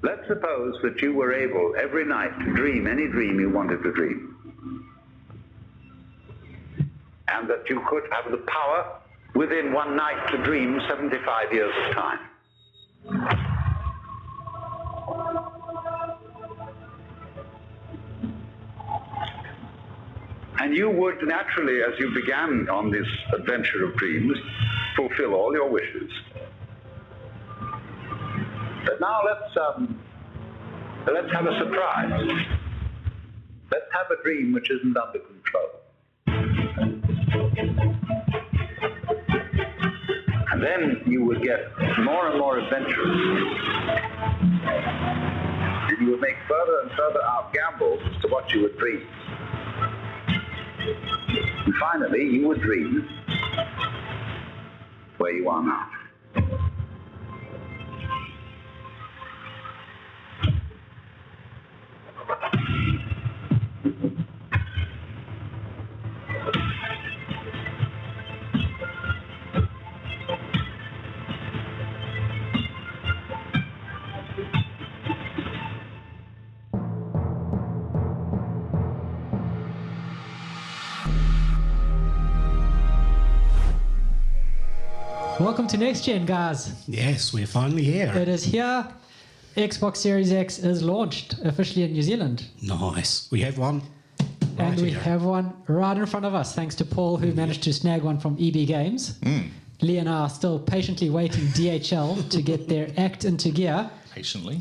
Let's suppose that you were able every night to dream any dream you wanted to dream. And that you could have the power within one night to dream 75 years of time. And you would naturally, as you began on this adventure of dreams, fulfill all your wishes. But now let's have a surprise. Let's have a dream which isn't under control. And then you would get more and more adventurous. And you would make further and further out gambles as to what you would dream. And finally, you would dream where you are now. Welcome to Next Gen, guys. Yes, we're finally here. It is here. Xbox Series X is launched officially in New Zealand. Nice. We have one. Right And we here. have one right in front of us, thanks to Paul, who managed to snag one from EB Games. Lee and I are still patiently waiting DHL to get their act into gear. Patiently?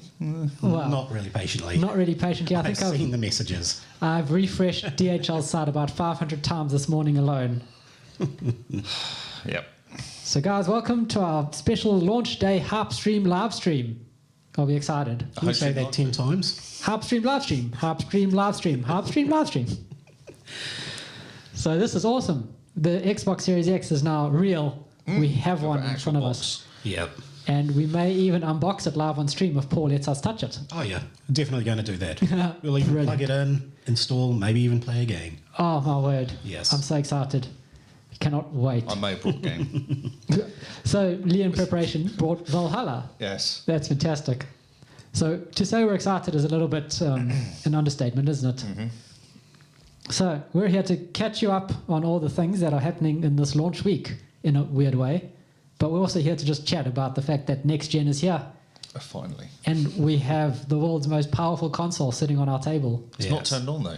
Well, Not really patiently. not really patiently. I I've think seen the messages. I've refreshed DHL's site about 500 times this morning alone. Yep. So, guys, welcome to our special launch day HypeStream LiveStream. Are we excited? Can you say that 10 times? HypeStream LiveStream, HypeStream LiveStream, HypeStream LiveStream. So this is awesome. The Xbox Series X is now real. We have one in front of us. Yep. And we may even unbox it live on stream if Paul lets us touch it. Oh, yeah. Definitely going to do that. We'll even plug it in, install, maybe even play a game. Oh, my word. Yes. I'm so excited. Cannot wait. I may have brought a game. So Lee in preparation brought Valhalla. Yes. That's fantastic. So to say we're excited is a little bit an understatement, isn't it? So we're here to catch you up on all the things that are happening in this launch week in a weird way. But we're also here to just chat about the fact that Next Gen is here. Finally. And we have the world's most powerful console sitting on our table. It's not turned on, though.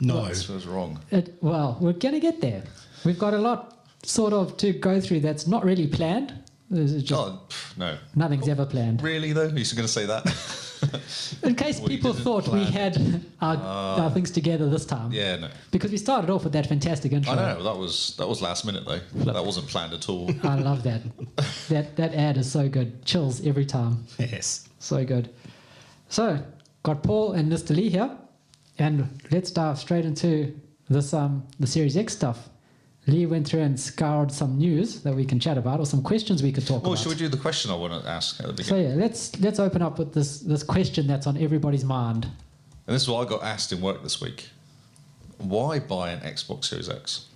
No. This was wrong. Well, we're going to get there. We've got a lot sort of to go through that's not really planned. It's just No. nothing's ever planned. Really, though? Are you going to say that? In case Well, you people didn't thought we plan. had our things together this time. Yeah, no. Because we started off with that fantastic intro. I know. That was last minute, though. That wasn't planned at all. I love that. that ad is so good. Chills every time. Yes. So good. So, got Paul and Mr. Lee here. And let's dive straight into this the Series X stuff. Lee went through and scoured some news that we can chat about, or some questions we could talk Well, about. should we do the question I want to ask at the So beginning? yeah, let's open up with this question that's on everybody's mind. And this is what I got asked in work this week. Why buy an Xbox Series X?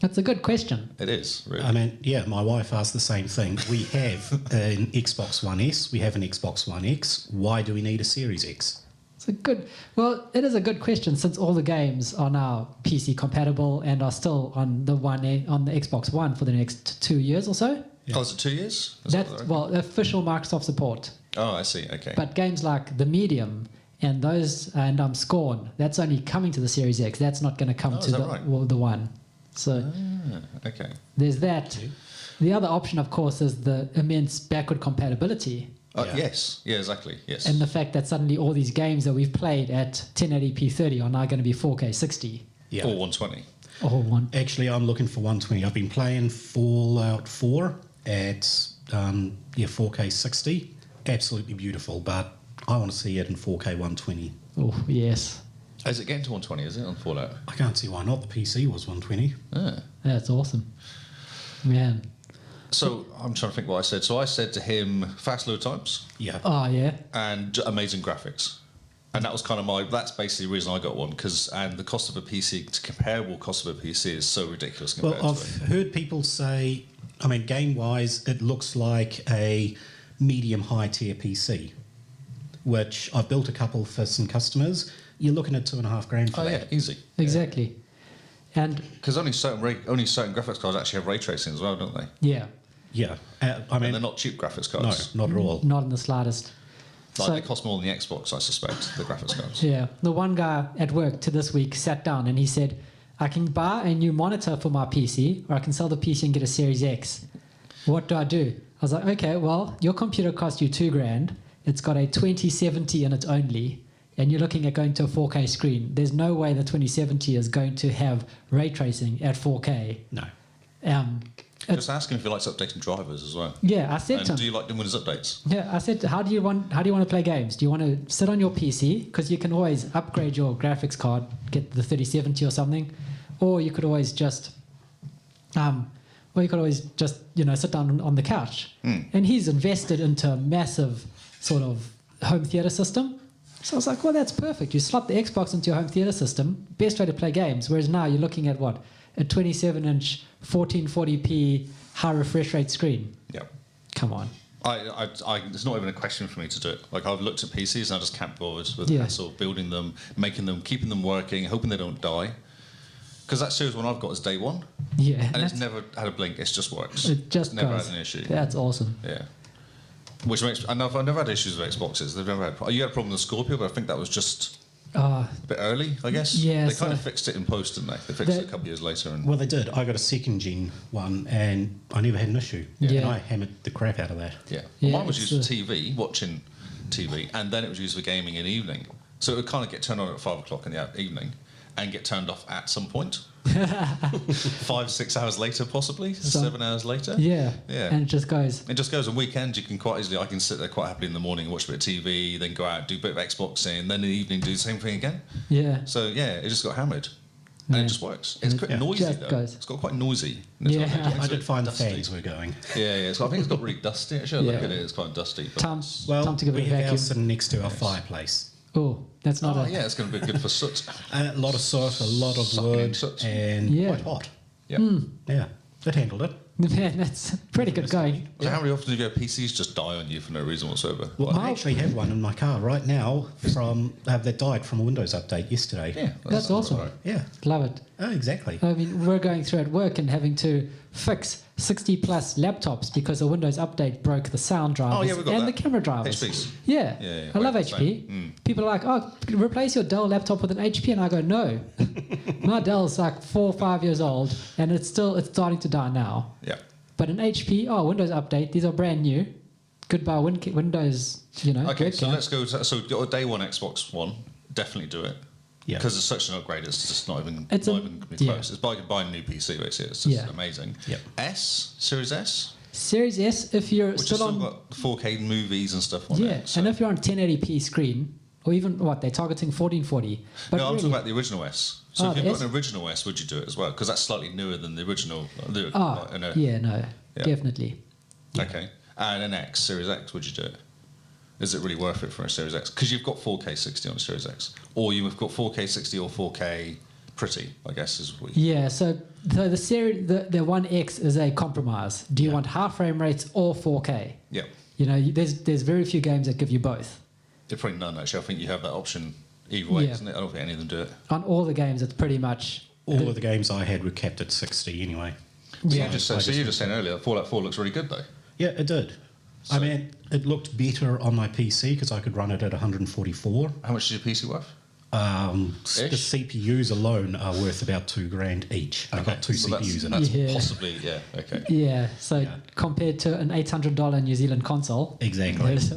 That's a good question. It is, really. I mean, yeah, my wife asked the same thing. We have an Xbox One S, we have an Xbox One X. Why do we need a Series X? It's a good. Well, it is a good question since all the games are now PC compatible and are still on the Xbox One for the next 2 years or so. Oh, is it 2 years? Is That's that right? well, official Microsoft support. Oh, I see. Okay. But games like the Medium and those and Scorn, that's only coming to the Series X. That's not going to come to is that the right? the One. So Okay. there's that. The other option, of course, is the immense backward compatibility. Yeah. Yes. Yeah, exactly. Yes. And the fact that suddenly all these games that we've played at 1080p 30 are now going to be 4K 60. Yeah. Or 120. Or one. Actually, I'm looking for 120. I've been playing Fallout 4 at 4K 60. Absolutely beautiful, but I want to see it in 4K 120. Oh, yes. Is it getting to 120, is it, on Fallout? I can't see why not. The PC was 120. Ah. That's awesome. Man. So, I'm trying to think what I said. So, I said to him, fast load times Yeah. Oh, yeah. and amazing graphics. And that was kind of that's basically the reason I got one, and the cost of a PC, the comparable cost of a PC is so ridiculous compared Well, to I've it. heard people say, I mean, game-wise, it looks like a medium high tier PC. which I've built a couple for some customers, you're looking at $2,500 for Oh that. yeah, easy. Exactly. And Because only certain graphics cards actually have ray tracing as well, don't they? yeah, Yeah, I And mean, they're not cheap graphics no, cards. not at all. not in the slightest. Like So- they cost more than the Xbox, I suspect, the graphics cards. Yeah. The one guy at work to this week sat down and he said, I can buy a new monitor for my PC, or I can sell the PC and get a Series X. What do I do? I was like, okay, well, your computer cost you $2,000. It's got a 2070 in it only, and you're looking at going to a 4K screen. There's no way the 2070 is going to have ray tracing at 4K. No. Just ask him if he likes updating drivers as well. Yeah, I said And to him. do you like doing Windows updates? Yeah, I said, how do you want to play games? Do you want to sit on your PC, because you can always upgrade your graphics card, get the 3070 or something, or you could always just, sit down on the couch. And he's invested into a massive sort of home theater system. So I was like, well, that's perfect. You slot the Xbox into your home theater system, best way to play games. Whereas now you're looking at what, a 27-inch 1440p high refresh rate screen. Yeah. Come on. It's not even a question for me to do it. Like I've looked at PCs and I just can't be bothered with the Yeah. hassle of building them, making them, keeping them working, hoping they don't die. Because that series one I've got is day one, Yeah. and it's that's- never had a blink. It just works. It just it's never goes. had an issue. That's awesome. Yeah. Which makes I've never had issues with Xboxes. They've never had. You had a problem with Scorpio, but I think that was just a bit early. I guess. Yeah, They kind of so- fixed it in post, didn't they? They fixed it a couple of years later. And Well, they did. I got a second gen one, and I never had an issue. Yeah. And I hammered the crap out of that. yeah. Yeah, Mine was it's used for TV, watching TV, and then it was used for gaming in the evening. So it would kind of get turned on at 5 o'clock in the evening, and get turned off at some point. 5-6 hours later, possibly 7 hours later. Yeah. Yeah. And it just goes. It just goes on weekends. You can quite easily. I can sit there quite happily in the morning, watch a bit of TV, then go out, do a bit of Xboxing, then in the evening do the same thing again. Yeah. So yeah, it just got hammered, and Yeah. it just works. It's quite Yeah. noisy Just though. goes. It's got quite noisy. Yeah. I did find the dusty. fans were going. Yeah. I think it's got really dusty. Actually, I look Yeah. at it. It's quite dusty. But Time, Well, time to give we it a have vacuum. ours sitting next to our fireplace. Oh, that's not a. yeah, it's going to be good for soot. A lot of soot, a lot of Sucking in wood, soot. and Yeah. quite hot. Yeah. Yeah, it handled it. Man, that's pretty good going. So how very often do your PCs just die on you for no reason whatsoever? Well, Like- I actually have one in my car right now from that died from a Windows update yesterday. yeah, That's awesome. all right. Yeah. Love it. Oh, exactly. I mean, we're going through at work and having to fix 60 plus laptops because a Windows update broke the sound drivers we've got and that. the camera drivers. HPs. Yeah. Yeah, I love right, HP. same. People are like, oh, replace your Dell laptop with an HP. And I go, no. My Dell's like 4 or 5 years old and it's starting to die now. Yeah. But an HP, Windows update, these are brand new. Goodbye, Windows, Okay, so webcam. let's go. So your day one Xbox One, definitely do it. Yeah. Because it's such an upgrade, it's just not even It's not a- even close. yeah. It's like buying a new PC, basically. It's just Yeah. amazing. Yep. Series S, Series S, if you're which has still still on. got 4K movies and stuff on Yeah, it. So. and if you're on 1080p screen, or even they're targeting 1440. But No, I'm really, talking about the original S. So Oh, if you've the got S? an original S, would you do it as well? Because that's slightly newer than the original. yeah, no, Yeah. definitely. Okay. And an X, Series X, would you do it? Is it really worth it for a Series X? Because you've got 4K 60 on a Series X. Or you've got 4K 60 or 4K pretty, I guess is what you... Yeah, so the series, the One X is a compromise. Do you want high frame rates or 4K? Yeah. There's very few games that give you both. They're probably none, actually. I think you have that option either way, Yeah. isn't it? I don't think any of them do it. On all the games, it's pretty much. All of the games I had were capped at 60 anyway. So Yeah. you just saying earlier, Fallout 4 looks really good, though. Yeah, it did. I mean, it looked better on my PC because I could run it at 144. How much is your PC worth? The CPUs alone are worth about $2,000 each. I've got two so CPUs in that's it. Yeah. possibly, yeah, okay. Yeah, so Yeah. compared to an $800 New Zealand console. Exactly. there's-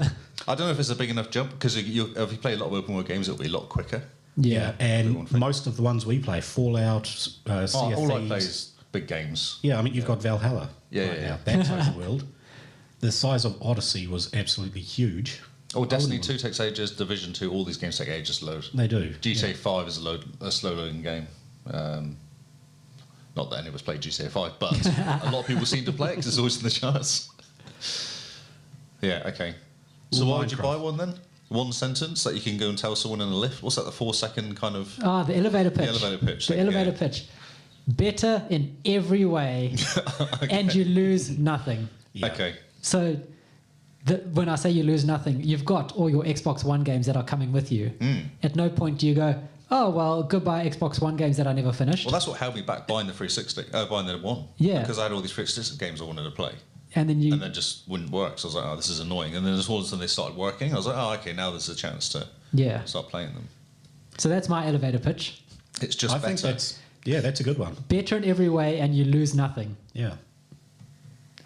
I don't know if it's a big enough jump, because if you play a lot of open world games, it'll be a lot quicker. Yeah, yeah. and most of the ones we play, Fallout, Sea of All I Thieves. play is big games. Yeah, I mean, you've got Valhalla. Yeah, right yeah, now, that size of world. The size of Odyssey was absolutely huge. Oh, Destiny 2 takes ages, Division 2, all these games take ages to load. They do. GTA 5 is a slow loading game. Not that any of us play GTA 5, but a lot of people seem to play it because it's always in the charts. Yeah, okay. So why would you Minecraft. buy one then? One sentence that you can go and tell someone in a lift? What's that, the 4-second kind of... The elevator pitch. elevator pitch, The yeah. elevator pitch. Better in every way, and you lose nothing. Yeah. Okay. So when I say you lose nothing, you've got all your Xbox One games that are coming with you. At no point do you go, oh, well, goodbye Xbox One games that I never finished. Well, that's what held me back buying the 360, buying the One. Yeah. Because I had all these 360 games I wanted to play. And then it just wouldn't work. So I was like, oh, this is annoying. And then all of a sudden they started working. I was like, oh, okay, now there's a chance to start playing them. So that's my elevator pitch. It's just better. I think that's a good one. Better in every way, and you lose nothing. Yeah.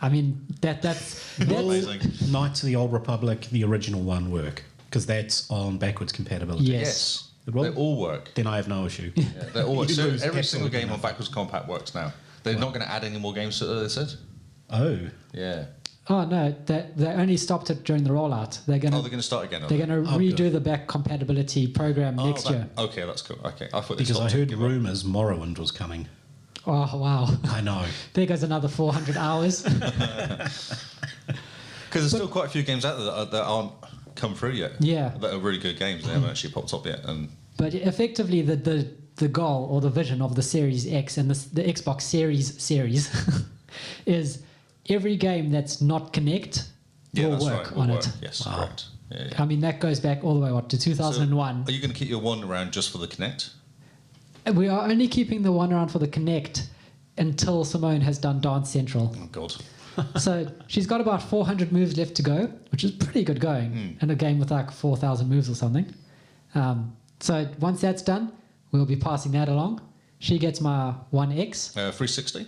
I mean, that's amazing. Knights of the Old Republic, the original one, work because that's on backwards compatibility. Yes. They all work. Then I have no issue. Yeah, they all work. So lose every single absolutely game on nothing. backwards compat works now. They're not going to add any more games to it, they said. Oh. Yeah. Oh no, they only stopped it during the rollout. They're going to start again. They're going to redo good. the back compatibility program next year. Okay, that's cool. Okay, I thought Because I heard rumours Morrowind was coming. Oh wow! I know. There goes another 400 hours. Because there's still quite a few games out there that aren't come through yet. Yeah. That are really good games. They haven't actually popped up yet. But effectively, the goal or the vision of the Series X and the Xbox Series is every game that's not Kinect will work on it. Yes, Wow. correct. Yeah. I mean, that goes back all the way to 2001. So are you going to keep your One around just for the Kinect? We are only keeping the one around for the Kinect until Simone has done Dance Central. Oh God. So she's got about 400 moves left to go, which is pretty good going in a game with like 4,000 moves or something. So once that's done, we'll be passing that along. She gets my 1X. 360.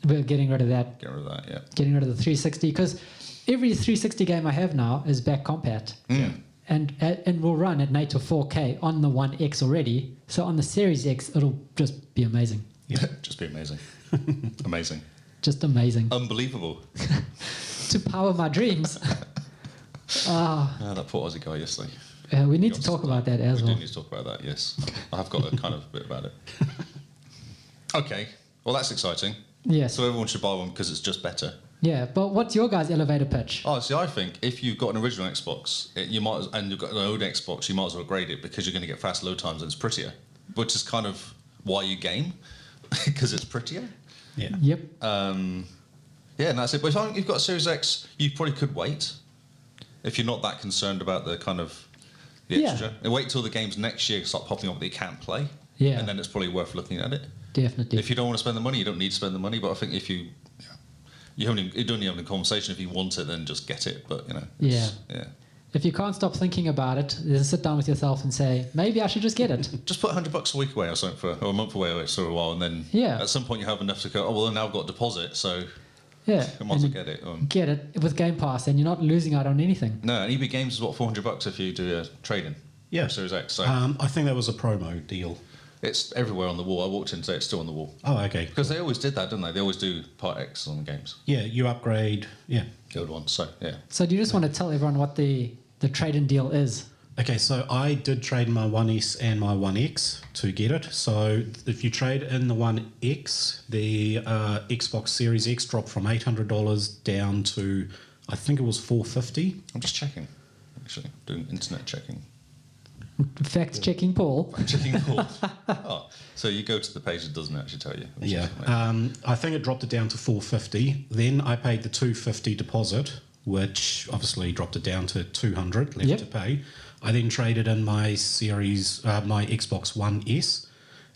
We're getting rid of that. Get rid of that. Yeah. Getting rid of the 360 because every 360 game I have now is back compat. And will run at native 4K on the 1X already. So on the Series X, it'll just be amazing. Yeah. Just be amazing. Amazing. Just amazing. Unbelievable. To power my dreams. That poor Aussie guy yesterday. We need to talk about that as well. We do need to talk about that, yes. I have got a kind of bit about it. Okay. Well, that's exciting. Yes. So everyone should buy one because it's just better. Yeah, but what's your guys' elevator pitch? Oh, see, I think if you've got an original Xbox, and you've got an old Xbox, you might as well upgrade it because you're going to get fast load times and it's prettier, which is kind of why you game, because it's prettier. Yeah. Yep. And that's it. But if I think you've got a Series X, you probably could wait if you're not that concerned about the kind of the extra. And wait till the games next year start popping up that you can't play. Yeah. And then it's probably worth looking at it. Definitely. If you don't want to spend the money, you don't need to spend the money. But I think if you don't even have a conversation. If you want it, then just get it. But Yeah. Yeah. If you can't stop thinking about it, then sit down with yourself and say, maybe I should just get it. Just put $100 a week away or something or a month away for a while, and then at some point you have enough to go. Oh well, now I've got a deposit, so Yeah. I might as well get it. Get it with Game Pass, and you're not losing out on anything. No, and EB Games is what $400 if you do a trade-in. Yeah. Series X. So I think that was a promo deal. it's everywhere on the wall. I walked in today; it's still on the wall. Oh, okay. Because they always did that, didn't they? They always do Part X on the games. Yeah, you upgrade. Yeah. The old ones. So yeah. So do you just want to tell everyone what the trade-in deal is? Okay, so I did trade my 1S and my 1X to get it. So if you trade in the 1X, the Xbox Series X dropped from $800 down to, I think it was $450. I'm just checking. Actually, doing internet checking. Fact-checking Paul. Checking Paul. Oh, so you go to the page, it doesn't actually tell you. Which Yeah, is amazing. I think it dropped it down to $450. Then I paid the $250 deposit, which obviously dropped it down to $200 left to pay. I then traded in my my Xbox One S,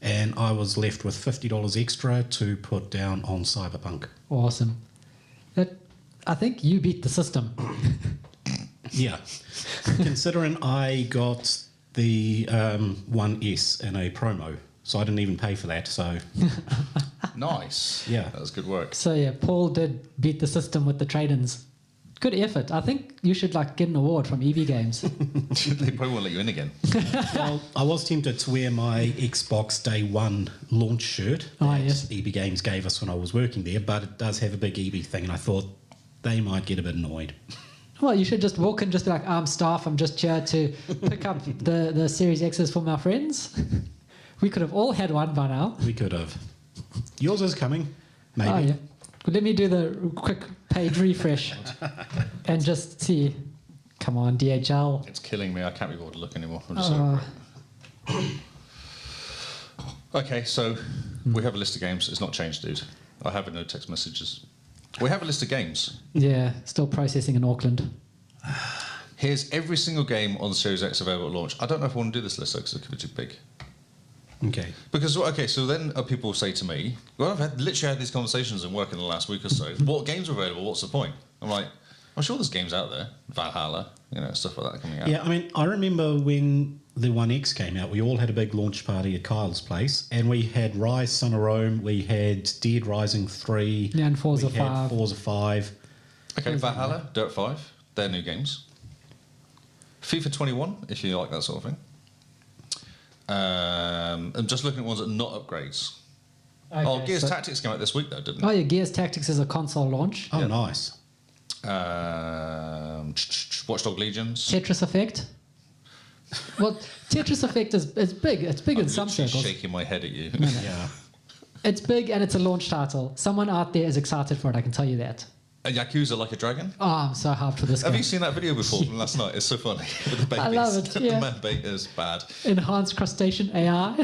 and I was left with $50 extra to put down on Cyberpunk. Awesome. I think you beat the system. Yeah, considering I got the 1S in a promo, so I didn't even pay for that. So Nice. Yeah. That was good work. So yeah, Paul did beat the system with the trade-ins. Good effort. I think you should get an award from EB Games. They probably won't let you in again. well, I was tempted to wear my Xbox Day 1 launch shirt that yes. EB Games gave us when I was working there, but it does have a big EB thing, and I thought they might get a bit annoyed. Well, you should just walk in, just be like, I'm staff, I'm just here to pick up the Series X's for my friends. We could have all had one by now. We could have. Yours is coming, maybe. Oh, yeah. Let me do the quick page refresh and just see. Come on, DHL. It's killing me. I can't be bothered to look anymore. I'm just over it. Okay, so we have a list of games. It's not changed, dude. I have no text messages. We have a list of games. Yeah, still processing in Auckland. Here's every single game on the Series X available at launch. I don't know if I want to do this list because it could be too big. Okay. Because, okay, so then people say to me, well, I've literally had these conversations in work in the last week or so. What games are available? What's the point? I'm like, I'm sure there's games out there. Valhalla, stuff like that coming out. Yeah, I mean, I remember when the One X came out, we all had a big launch party at Kyle's place, and we had Rise, Son of Rome, we had Dead Rising 3. Yeah, and Forza we had 5. Forza 5. Okay, Valhalla, Dirt 5, they're new games. FIFA 21, if you like that sort of thing. I'm just looking at ones that are not upgrades. Okay, Gears Tactics came out this week, though, didn't it? Oh, yeah, Gears Tactics is a console launch. Oh, nice. Watchdog Legions. Tetris Effect. Well, Tetris Effect is big. It's big in some circles. Shaking my head at you. Yeah. It's big and it's a launch title. Someone out there is excited for it, I can tell you that. And Yakuza Like a Dragon. Oh, I'm so hyped for this Have game. you seen that video before from last night? It's so funny. With the babies. I love it, yeah. The man bait is bad. Enhanced crustacean AI.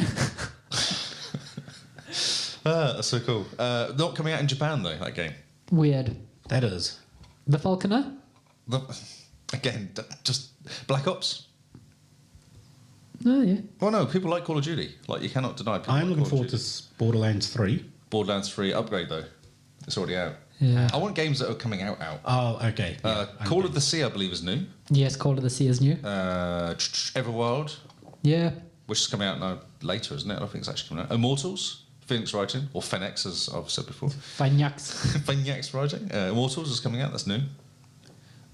That's so cool. Not coming out in Japan, though, that game. Weird. That is. The Falconer? Again, just Black Ops. Oh, yeah. Well, no, people like Call of Duty. Like, you cannot deny people I'm like looking Call forward of Duty. to Borderlands 3. Borderlands 3 upgrade, though. It's already out. Yeah. I want games that are coming out. Oh, okay. Yeah, Call of the Sea, I believe, is new. Yes, Call of the Sea is new. Everworld, Yeah. which is coming out now later, isn't it? I don't think it's actually coming out. Immortals, Phoenix Writing, or Phoenix, as I've said before. Fagnax. Phoenix Writing. Immortals is coming out, that's new.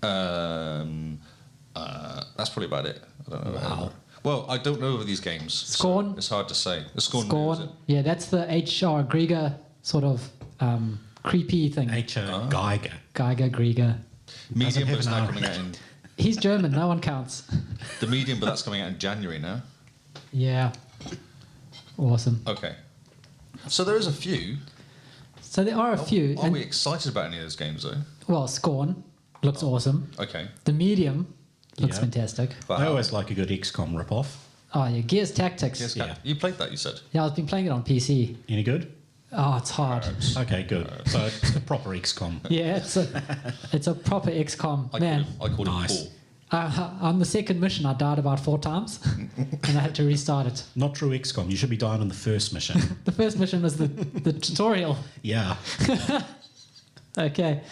That's probably about it. I don't know. Wow. Well, I don't know of these games. Scorn. So it's hard to say. The Scorn. Scorn. New, is it? Yeah, that's the H.R. Grieger sort of creepy thing. H.R. Geiger. Geiger, Grieger. Medium, have but it's an now R. coming out in He's German, no one counts. the Medium, but that's coming out in January now. Yeah. Awesome. Okay. So there is a few. So there are a few. Are and, we excited about any of those games though? well, Scorn looks awesome. Okay. The Medium looks Yeah. fantastic. I always like a good XCOM ripoff. Oh, yeah, Gears Tactics. Yes, Yeah. You played that, you said. Yeah, I've been playing it on PC. Any good? Oh, it's hard. Okay, good. So it's a proper XCOM. Yeah, it's a proper XCOM. Man, I called Nice. it Paul. on the second mission, I died about 4 times, and I had to restart it. Not true XCOM. You should be dying on the first mission. The first mission was the tutorial. Yeah. Okay,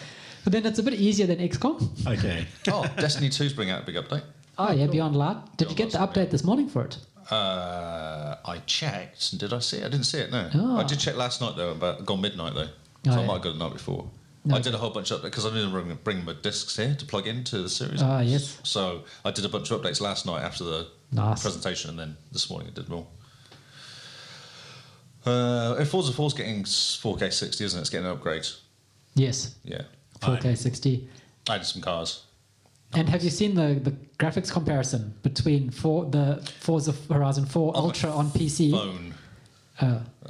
but then it's a bit easier than XCOM. Okay. Oh, Destiny 2's bringing out a big update. Oh yeah, Beyond Light. Did you get the Beyond Light, update this morning for it? I checked. Did I see it? I didn't see it, no. Oh. I did check last night, though, about gone midnight, though. So Oh, I yeah. might have got the night before. No. I did a whole bunch of because I didn't bring my discs here to plug into the series. Ah, yes. So I did a bunch of updates last night after the Nice. presentation, and then this morning I did more. Forza 4's getting 4K 60, isn't it? It's getting an upgrade. Yes, Yeah. 4K 60. I did some cars. And have you seen the graphics comparison between the Forza Horizon 4 On my Ultra on PC? Phone.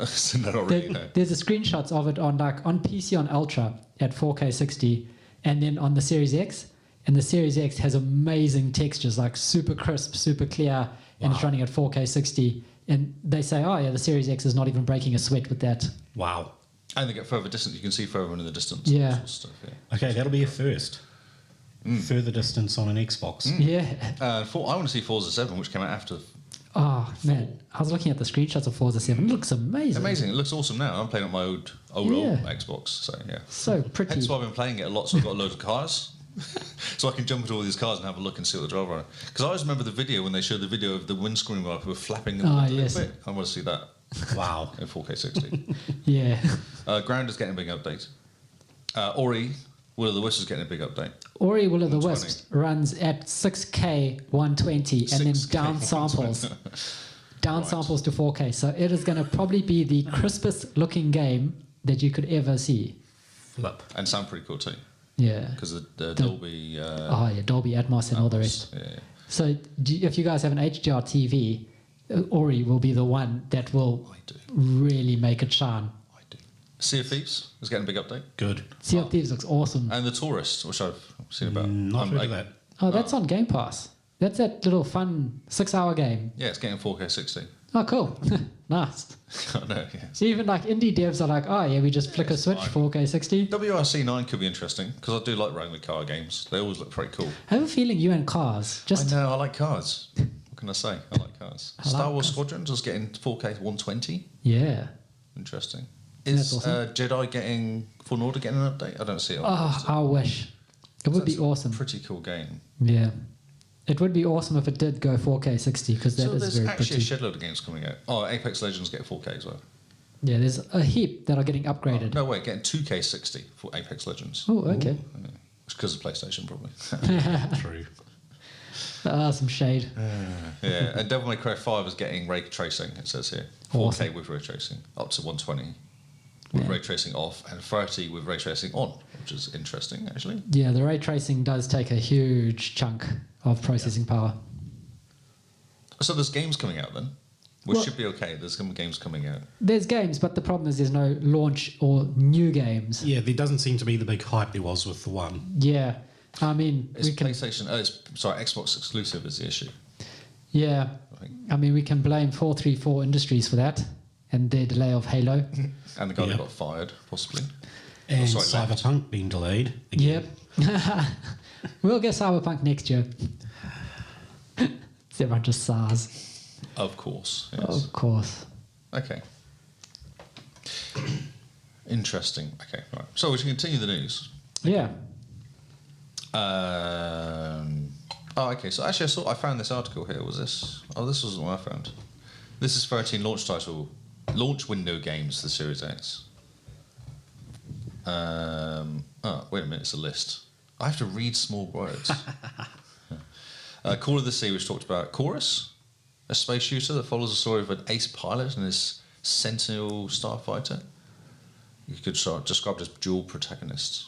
So no, not There- really, no. There's a screenshots of it on PC on Ultra at 4K 60, and then on the Series X. And the Series X has amazing textures, like super crisp, super clear, and it's running at 4K 60. And they say, oh yeah, the Series X is not even breaking a sweat with that. Wow. And they get further distance. You can see further in the distance. Yeah. That sort of stuff, yeah. Okay, that'll be a first. Further distance on an Xbox. Yeah. I want to see Forza 7, which came out after. Oh man, I was looking at the screenshots of Forza 7. It looks amazing. Amazing. It looks awesome now. I'm playing on my old Yeah. Xbox. So, yeah. So pretty. Hence why I've been playing it a lot, so I've got a load of cars. So I can jump into all these cars and have a look and see what the driver are. Because I always remember the video when they showed the video of the windscreen wiper flapping a little yes. bit. I want to see that Wow. in 4K 60. Yeah. Ground is getting a big update. Ori, Will of the Wisps is getting a big update. Ori Will of the 120. Wisps runs at 6K 120 and then 6K down samples. Down Right. samples to 4K. So it is going to probably be the crispest looking game that you could ever see. Flip. And sound pretty cool too. Yeah. Because the Dolby. Oh yeah, Dolby Atmos and all the rest. Yeah. So if you guys have an HDR TV, Ori will be the one that will I do. really make it shine. I do. Sea of Thieves is getting a big update. Good. Sea of Thieves looks awesome. And The Tourist, which I've seen about. Not heard of that. Oh, that's on Game Pass. That's that little fun 6-hour game. Yeah, it's getting 4K 60. Oh, cool. Nice. I know, yeah. So even like indie devs are like, oh yeah, we just flick a switch, fine. 4K 60. WRC 9 could be interesting because I do like running the car games. They always look pretty cool. I have a feeling you and cars just. I know, I like cars. What can I say? I like cars. I Star like Wars cars. Squadrons was getting 4K 120. Yeah. Interesting. That's Is awesome. Jedi getting Fallen Order getting an update? I don't see it. On Oh, I wish. It would be That's a awesome. Pretty cool game. Yeah. It would be awesome if it did go 4K 60 because that So is there's very actually pretty. a shitload of games coming out. Oh, Apex Legends get 4K as well. Yeah, there's a heap that are getting upgraded. No, wait, getting 2K 60 for Apex Legends. Oh, okay. It's because of PlayStation, probably. True. Some shade. Yeah, and Devil May Cry 5 is getting ray tracing, it says here. 4K Awesome. with ray tracing, up to 120 with ray tracing off, and 30 with ray tracing on, which is interesting, actually. Yeah, the ray tracing does take a huge chunk of processing power. So there's games coming out then, which Well- should be okay. There's some games coming out. There's games, but the problem is there's no launch or new games. Yeah, there doesn't seem to be the big hype there was with the one. Yeah. I mean, It's we can. PlayStation. Sorry, Xbox exclusive is the issue. Yeah. I think. I mean, we can blame 434 Industries for that and their delay of Halo. And the guy Yeah. that got fired, possibly. And sorry, left. Cyberpunk being delayed. Again. Yep. We'll get Cyberpunk next year. It's everyone just SARS. Of course. Yes. Of course. Okay. Interesting. Okay, right. So we should continue the news. Yeah. Okay. So actually, I found this article here. Was this? Oh, this wasn't what I found. This is 13 launch window games for the Series X. Oh, wait a minute. It's a list. I have to read small words. Call of the Sea, which talked about Chorus, a space shooter that follows the story of an ace pilot and his Sentinel starfighter. You could describe it as dual protagonists.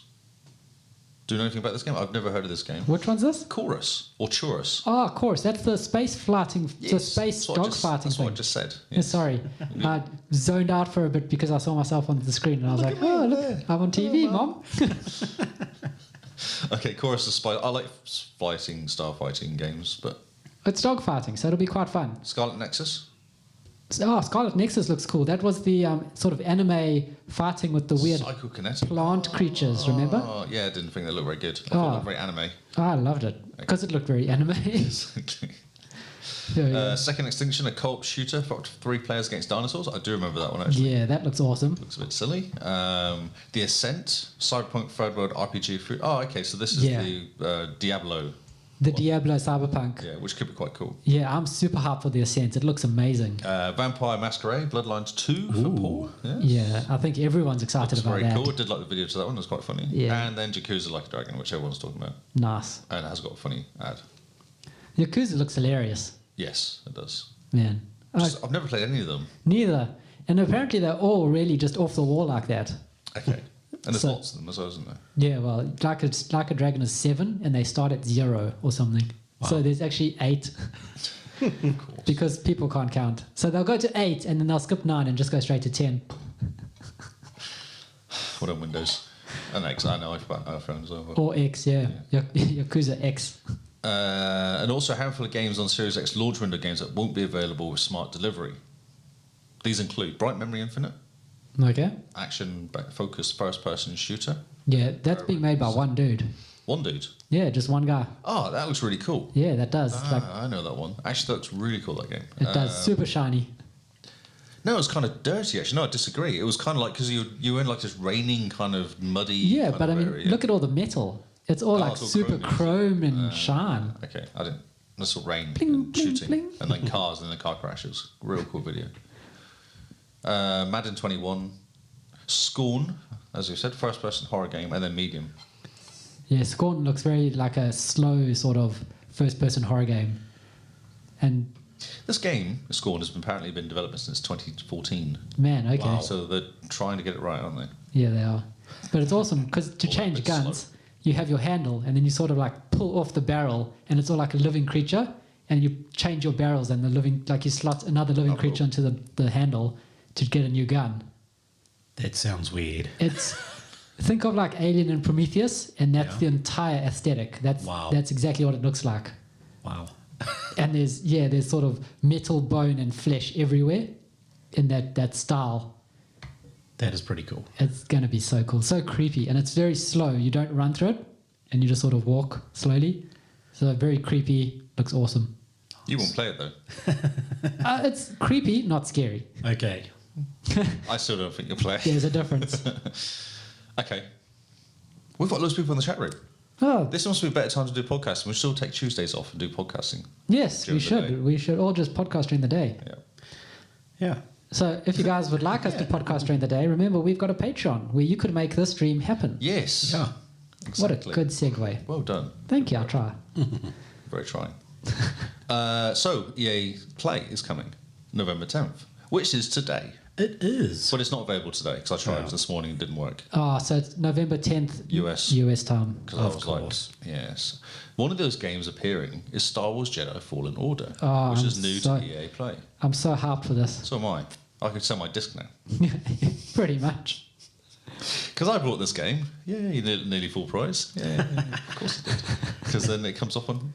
Do you know anything about this game? I've never heard of this game. Which one's this? Chorus or Chorus. Oh, of course. That's the space flighting, the Yes, space that's what I dogfighting That's thing. what I just said. Yeah, Yes. sorry. I zoned out for a bit because I saw myself on the screen and I was like, oh, look, I'm on TV, Mom. Okay, Chorus is spy. I like starfighting games, but It's dogfighting, so it'll be quite fun. Scarlet Nexus. Oh, Scarlet Nexus looks cool. That was the sort of anime fighting with the weird Psychokinetic. plant creatures, remember? Oh, yeah, I didn't think they looked very good. I thought Oh. they looked very anime. Oh, I loved it because it looked very anime. Exactly. Yeah. Second Extinction, a co-op shooter for up to 3 players against dinosaurs. I do remember that one, actually. Yeah, that looks awesome. Looks a bit silly. The Ascent, Cyberpunk Third World RPG. Oh, okay, so this is Yeah. the Diablo, The Diablo Cyberpunk. yeah, which could be quite cool. Yeah, I'm super hyped for the Ascent. It looks amazing. Vampire Masquerade, Bloodlines 2 for Paul. Yeah. Yeah, I think everyone's excited Looks about very that. cool. I did like the video to that one. It was quite funny. Yeah. And then Yakuza Like a Dragon, which everyone's talking about. Nice. And it has got a funny ad. Yakuza looks hilarious, Yes, it does. man. I've never played any of them. Neither. And apparently they're all really just off the wall like that. Okay. And there's So- lots of them as well, isn't there? Yeah, well, like a Dragon is 7 and they start at 0 or something. So there's actually 8 Of course. because people can't count. So they'll go to 8 and then they'll skip 9 and just go straight to 10. What on Windows? And X, I know iPhone as well. but- Or X, yeah. Yakuza X. And also a handful of games on Series X launch window games that won't be available with smart delivery. These include Bright Memory Infinite, Okay. action-focused first-person shooter. Yeah, that's being made by one dude. One dude. Yeah, just one guy. Oh, that looks really cool. Yeah, that does. I know that one. Actually, that looks really cool, that game. It does. Super shiny. No, it was kind of dirty, actually. No, I disagree. It was kind of like, because you were in like this raining kind of muddy Yeah, kind but I of mean, area. look at all the metal. It's all like it's all super chromey. chrome and shine. Okay, I didn't. That's all rain Bling, and bling, shooting. bling. And then cars and then car crashes. Real cool video. Madden 21. Scorn, as we said, first person horror game, and then Medium. Yeah, Scorn looks very like a slow sort of first-person horror game. And This game, Scorn, has apparently been developed since 2014. man, okay. So they're trying to get it right, aren't they? Yeah, they are. But it's awesome because to All a change bit guns, you have your handle and then you sort of like pull off the barrel and it's all like a living creature and you change your barrels and the living, like you slot another living cool. creature into the handle to get a new gun. That sounds weird. It's think of like Alien and Prometheus and that's Yeah. the entire aesthetic. That's Wow. That's exactly what it looks like. Wow. And there's sort of metal, bone, and flesh everywhere in that style. That is pretty cool. It's going to be so cool, so creepy, and it's very slow. You don't run through it, and you just sort of walk slowly. So very creepy, looks awesome. You won't play it though. It's creepy, not scary. Okay. I still don't think you'll play. There's a difference. Okay. We've got loads of people in the chat room. Oh, This must be a better time to do podcasting. We still take Tuesdays off and do podcasting. yes, during we the should. day. We should all just podcast during the day. Yeah. Yeah. So if you guys would like us to podcast during the day, remember we've got a Patreon where you could make this stream happen. Yes. Yeah. Exactly. What a good segue. Well done. Thank you, I'll try. Very trying. So EA Play is coming November 10th, which is today. It is. But it's not available today because I tried No. this morning and it didn't work. Oh, so it's November 10th US time. Because I Of was course. like, yes. One of those games appearing is Star Wars Jedi Fallen Order, Oh, which I'm is new so- to EA Play. I'm so hyped for this. So am I. I could sell my disc now. Pretty much. Because I bought this game. Yeah, nearly full price. Yeah, of course it did. Because then it comes up on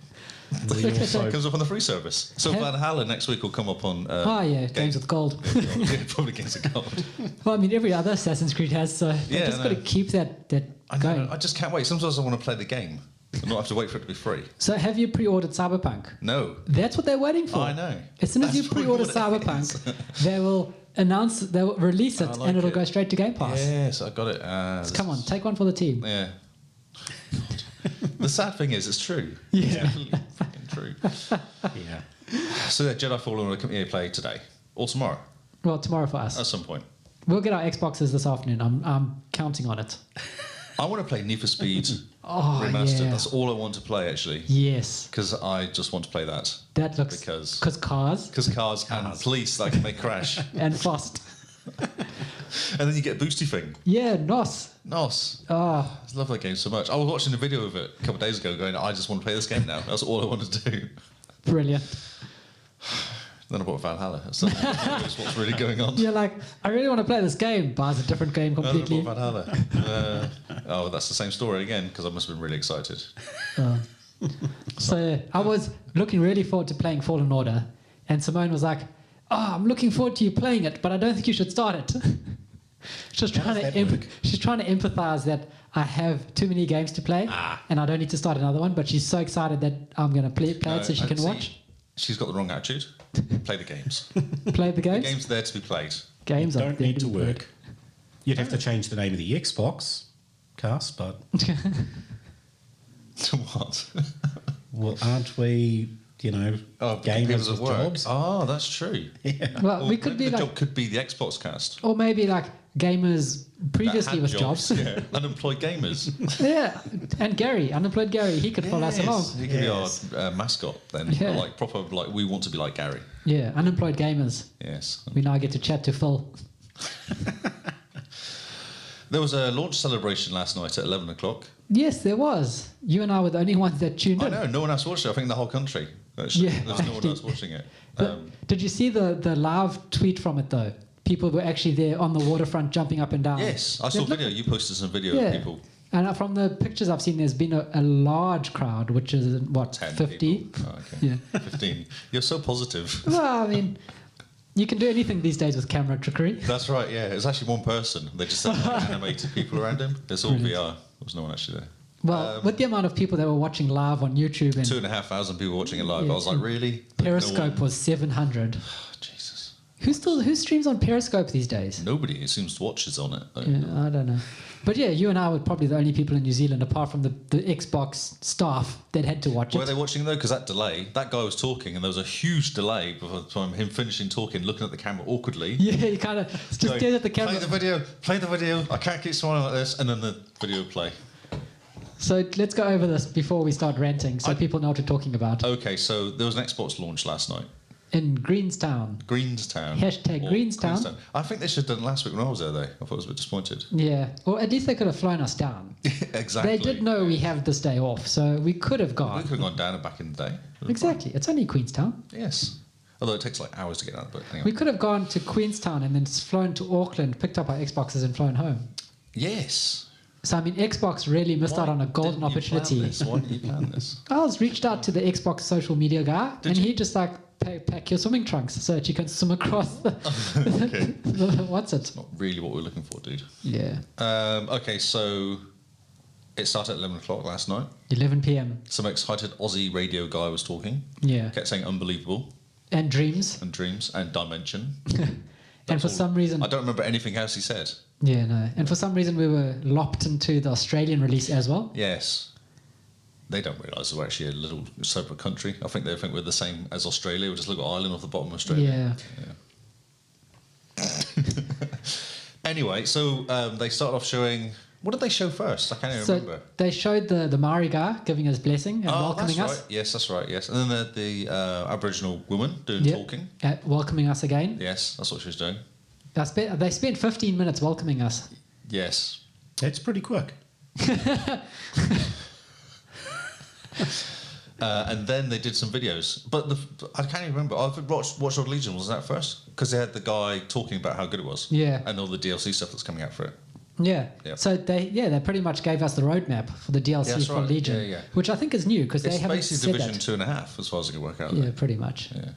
We also, comes up on the free service. So Have- Valhalla next week will come up on. Oh, yeah, Games with Gold. Yeah, probably Games with Gold. Well, I mean, every other Assassin's Creed has, so Yeah, they've just I got to know. keep that I going. know. I just can't wait. Sometimes I want to play the game and not have to wait for it to be free. So have you pre-ordered Cyberpunk? No. That's what they're waiting for. I know. As soon as That's you probably pre-order what it Cyberpunk, they'll release it I like and it'll it. go straight to Game Pass. Yes, I got it. So come on, take one for the team. Yeah. God. The sad thing is, it's true. Yeah. It's definitely fucking true. yeah. So yeah, Jedi Fallen Order come EA Play today or tomorrow Well, tomorrow for us. at some point. We'll get our Xboxes this afternoon. I'm counting on it. I want to play Need for Speed Oh, Remastered. yeah. That's all I want to play actually, Yes. because I just want to play that. That looks... Because- cars Because cars and police that can make crash, and fast. and then you get a boosty thing. Yeah, NOS. Nos. Oh, I love that game so much. I was watching a video of it a couple of days ago, going, "I just want to play this game now." That's all I want to do. brilliant. Then I bought Valhalla. So that's what's really going on. You're like, I really want to play this game, but it's a different game I completely. bought Valhalla. Oh, that's the same story again because I must have been really excited. So I was looking really forward to playing Fallen Order, and Simone was like, "Oh, I'm looking forward to you playing it, but I don't think you should start it." She's How trying does to that work? she's trying to empathize that I have too many games to play, and I don't need to start another one. But she's so excited that I'm going to play it so she can see, watch. She's got the wrong attitude. Play the games. Play the The games. game's there to be played. Games are Don't need to definitely work. You'd have to change the name of the Xbox cast, but To what? well, aren't we, Oh, gamers people with at work. jobs? Oh, that's true. Yeah. Well, Or we could maybe be the like, job could be the Xbox cast. or maybe like gamers That previously had with jobs. Yeah. Unemployed gamers. Yeah, and Gary, unemployed Gary, he could follow us along. He could Yes. be our mascot then. Yeah. Like proper, like we want to be like Gary. Yeah, unemployed gamers. Yes. We now get to chat to Phil. There was a launch celebration last night at 11 o'clock. Yes, there was. You and I were the only ones that tuned I in. know, no one else watched it. I think in the whole country. Actually. Yeah, There's no one actually. else watching it. Did you see the live tweet from it though? People were actually there on the waterfront jumping up and down. Yes, I saw a It looked- video. You posted some video Yeah. of people. And from the pictures I've seen, there's been a large crowd, which is what, 10 50? people. Oh, okay. Yeah. 15. You're so positive. Well, I mean, you can do anything these days with camera trickery. That's right, yeah. It's actually one person. They just had like, animated people around him. It's all VR. There was no one actually there. Well, with the amount of people that were watching live on YouTube and 2,500 people watching it live. Yeah. I was like, really? Periscope No one- was 700. Oh, Jesus. Who streams on Periscope these days? Nobody, it seems, watches on it. Yeah, I don't know. But yeah, you and I were probably the only people in New Zealand, apart from the Xbox staff, that had to watch Were it. they watching though? Because that delay, that guy was talking, and there was a huge delay from him finishing talking, looking at the camera awkwardly. Yeah, you kind of just going, stared at the camera. Play the video. I can't keep smiling like this, and then the video would play. So let's go over this before we start ranting, so I- people know what we're talking about. Okay, so there was an Xbox launch last night. In Greenstown. Greenstown. Hashtag or Greenstown. I think they should have done it last week when I was there, though. I thought I was a bit disappointed. Yeah, or at least they could have flown us down. Exactly. They did know we have this day off, so we could have We gone. could have gone down and back in the day. Exactly, it's only Queenstown. Yes. Although it takes like hours to get out, but anyway. We could have gone to Queenstown and then flown to Auckland, picked up our Xboxes and flown home. Yes. So I mean, Xbox really missed out on a golden opportunity. Why didn't you plan this? I was reached out to the Xbox social media guy, he just like pack your swimming trunks so that you can swim across the, what's it? Not really what we're looking for, dude. Yeah. Okay, so it started at 11 o'clock last night. 11 p.m. Some excited Aussie radio guy was talking. Yeah. Kept saying unbelievable. And dreams. And dreams and dimension. And for some reason... I don't remember anything else he said. Yeah, no. And for some reason we were lopped into the Australian release as well. Yes. They don't realise we're actually a little separate country. I think they think we're the same as Australia. We're just a little island off the bottom of Australia. Yeah. Anyway, so they started off showing... What did they show first? I can't even remember. They showed the Maori guy giving us blessing and welcoming that's us. Right. Yes, that's right, yes. And then the Aboriginal woman doing talking. Welcoming us again. Yes, that's what she was doing. They spent 15 minutes welcoming us. Yes. That's pretty quick. And then they did some videos. But I can't even remember. I think Watch Dogs Legion was that first? Because they had the guy talking about how good it was. Yeah. And all the DLC stuff that's coming out for it. Yeah. Yep. So they pretty much gave us the roadmap for the DLC for right. Legion, which I think is new because they haven't said that. It's basically Division 2.5 as far as I can work out. Yeah, pretty much. Yeah.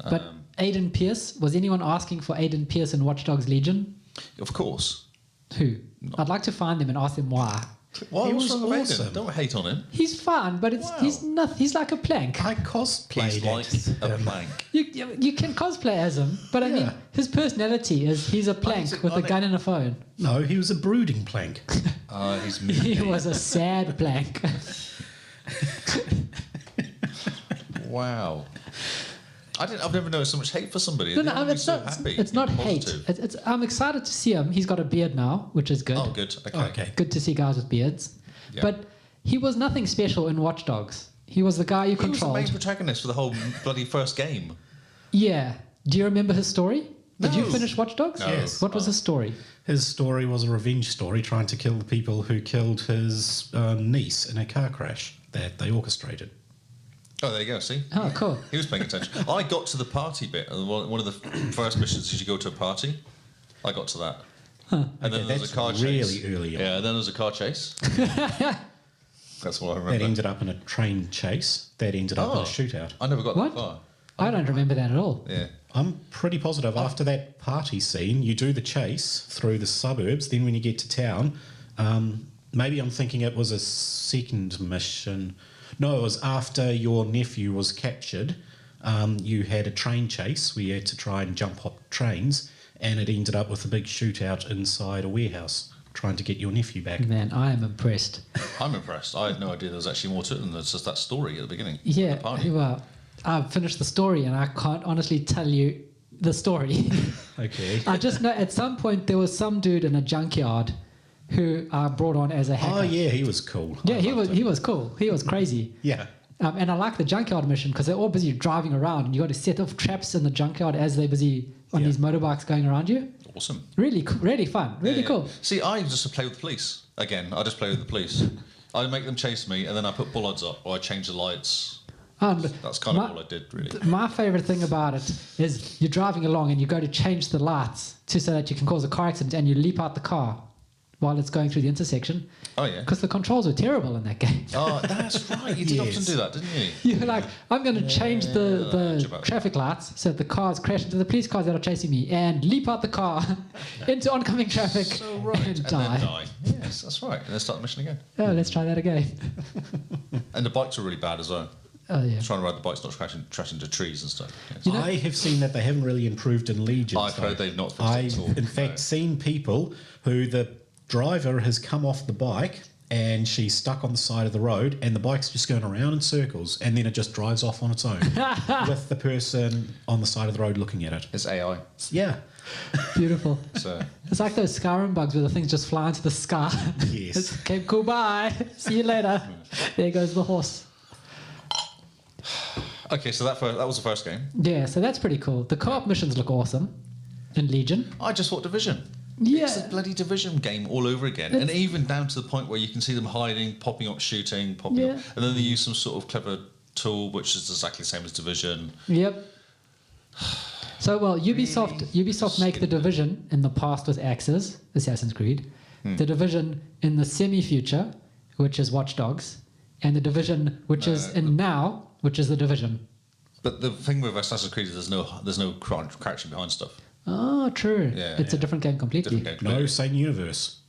But Aiden Pierce, was anyone asking for Aiden Pierce in Watch Dogs Legion? Of course. Who? I'd like to find them and ask them why. Why? He What's was wrong with awesome. Aiden? Don't hate on him. He's fun, but he's nothing. He's like a plank. I cosplayed He's like a plank. You can cosplay as him, but I mean, his personality is he's a plank with a gun and a phone. No, he was a brooding plank. He's He was a sad plank. Wow. I've never known so much hate for somebody. No, it's so not. happy. It's not Positive. hate. I'm excited to see him. He's got a beard now, which is good. Oh, good. Okay. Good to see guys with beards. Yeah. But he was nothing special in Watch Dogs. He was the guy you controlled. He was the main protagonist for the whole bloody first game. Yeah. Do you remember his story? Did you No. finish Watch Dogs? No. Yes. What was his story? His story was a revenge story trying to kill the people who killed his niece in a car crash that they orchestrated. Oh, there you go. See? Oh, cool. He was paying attention. I got to the party bit. One of the first missions is you go to a party. I got to that. Huh. And then Okay, there was that's a car chase. really early on. Yeah, and then there was a car chase. That's what I That remember. ended up in a train chase. That ended up in a shootout. I never got What? that far. I don't remember that at all. Yeah. I'm pretty positive after that party scene, you do the chase through the suburbs. Then when you get to town, maybe I'm thinking it was a second mission. No, it was after your nephew was captured. You had a train chase where you had to try and jump hop trains, and it ended up with a big shootout inside a warehouse trying to get your nephew back. Man, I am impressed. I'm impressed. I had no idea there was actually more to it than just that story at the beginning. Yeah, The party. well, I've finished the story and I can't honestly tell you the story. Okay. I just know at some point there was some dude in a junkyard who I brought on as a hacker. Oh, yeah, he was cool. Yeah, I he liked was him. cool. He was crazy. Yeah. And I like the junkyard mission because they're all busy driving around and you got to set off traps in the junkyard as they're busy on these motorbikes going around you. Awesome. Really fun. Really Yeah. cool. See, I just play with the police. Again, I just play with the police. I make them chase me, and then I put bollards up, or I change the lights. That's kind of all I did, really. My favorite thing about it is you're driving along and you go to change the lights so that you can cause a car accident and you leap out the car while it's going through the intersection. Oh, yeah. Because the controls were terrible in that game. Oh, that's right. You did Yes. often do that, didn't you? You're like, I'm going to change the Jabba. traffic lights so that the cars crash into the police cars that are chasing me and leap out the car into oncoming traffic So right. and And die. then die. Yes, that's right. And then start the mission again. Oh, let's try that again. And the bikes are really bad as well. Oh, yeah. Trying to ride the bikes, not crash into trees and stuff. Yes. You know- I have seen that they haven't really improved in Legion. I've heard they've not fixed it I've at all. in fact No. seen people who the driver has come off the bike and she's stuck on the side of the road and the bike's just going around in circles and then it just drives off on its own with the person on the side of the road looking at it. It's AI. Yeah. Beautiful. So It's like those Skyrim bugs where the things just fly into the sky. Yes. It's, okay, cool, bye. See you later. There goes the horse. okay, so that was the first game. Yeah, so that's pretty cool. The co-op missions look awesome in Legion. I just thought Division. Yeah. It's a bloody Division game all over again. And even down to the point where you can see them hiding, popping up, shooting, popping up. And then they use some sort of clever tool, which is exactly the same as Division. Yep. So, well, Ubisoft make the Division in the past with Axis, Assassin's Creed. the Division in the semi-future, which is Watch Dogs, and the Division which is in now, which is the Division. But the thing with Assassin's Creed is there's no crouching behind stuff. Oh, true. Yeah, it's a different game completely. No, same universe.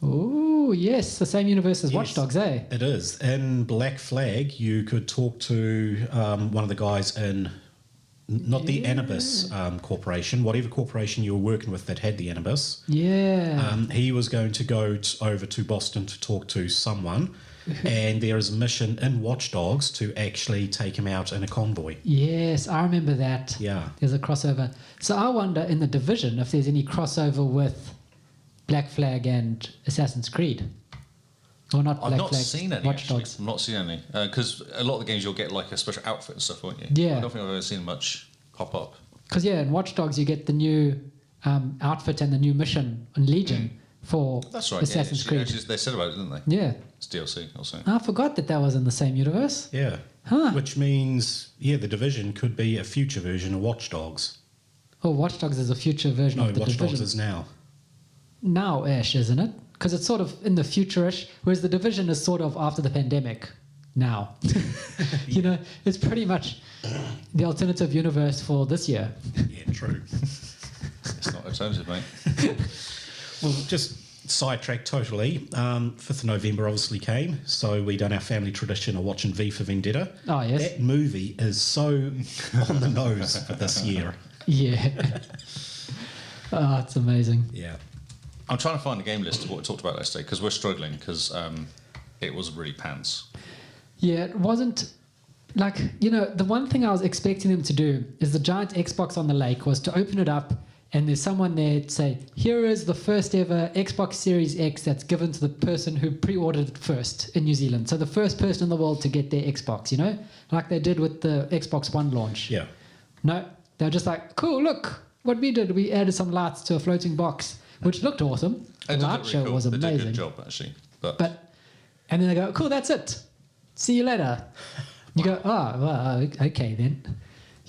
Oh, yes, the same universe as Watch Dogs, eh? It is. In Black Flag, you could talk to one of the guys in, not the Anubis corporation, whatever corporation you were working with that had the Anubis. Yeah. He was going to go over to Boston to talk to someone, and there is a mission in Watch Dogs to actually take him out in a convoy. Yes, I remember that. Yeah. There's a crossover. So I wonder in the Division if there's any crossover with Black Flag and Assassin's Creed. Or not Black I've not Flag, seen any, Watch actually. Dogs. I've not seen any. Because a lot of the games you'll get like a special outfit and stuff, won't you? Yeah. I don't think I've ever seen much pop up. Because, yeah, in Watch Dogs you get the new outfit and the new mission on Legion for That's right. Assassin's Creed. Actually, they said about it, didn't they? Yeah. It's DLC also. I forgot that was in the same universe. Yeah. Huh. Which means, the Division could be a future version of Watch Dogs. Oh, Watch Dogs is a future version No, of the Watch Division. Dogs is now. Now-ish, isn't it? Because it's sort of in the future-ish, whereas the Division is sort of after the pandemic now. You know, it's pretty much the alternative universe for this year. Yeah, true. It's not alternative, mate. Well, just sidetracked totally. 5th of November obviously came, so we done our family tradition of watching V for Vendetta. Oh, yes. That movie is so on the nose for this year. Yeah. Oh, it's amazing. Yeah. I'm trying to find a game list of what we talked about last day because we're struggling because it was really pants. Yeah, it wasn't like, you know, the one thing I was expecting them to do is the giant Xbox on the lake was to open it up and there's someone there to say, here is the first ever Xbox Series X that's given to the person who pre-ordered it first in New Zealand. So the first person in the world to get their Xbox, you know, like they did with the Xbox One launch. Yeah. No, they're just like, cool, look what we did. We added some lights to a floating box, which looked awesome. The It did light look show really cool. was They did a amazing. good job, actually. And then they go, cool, that's it. See you later. You go, oh, well, okay then.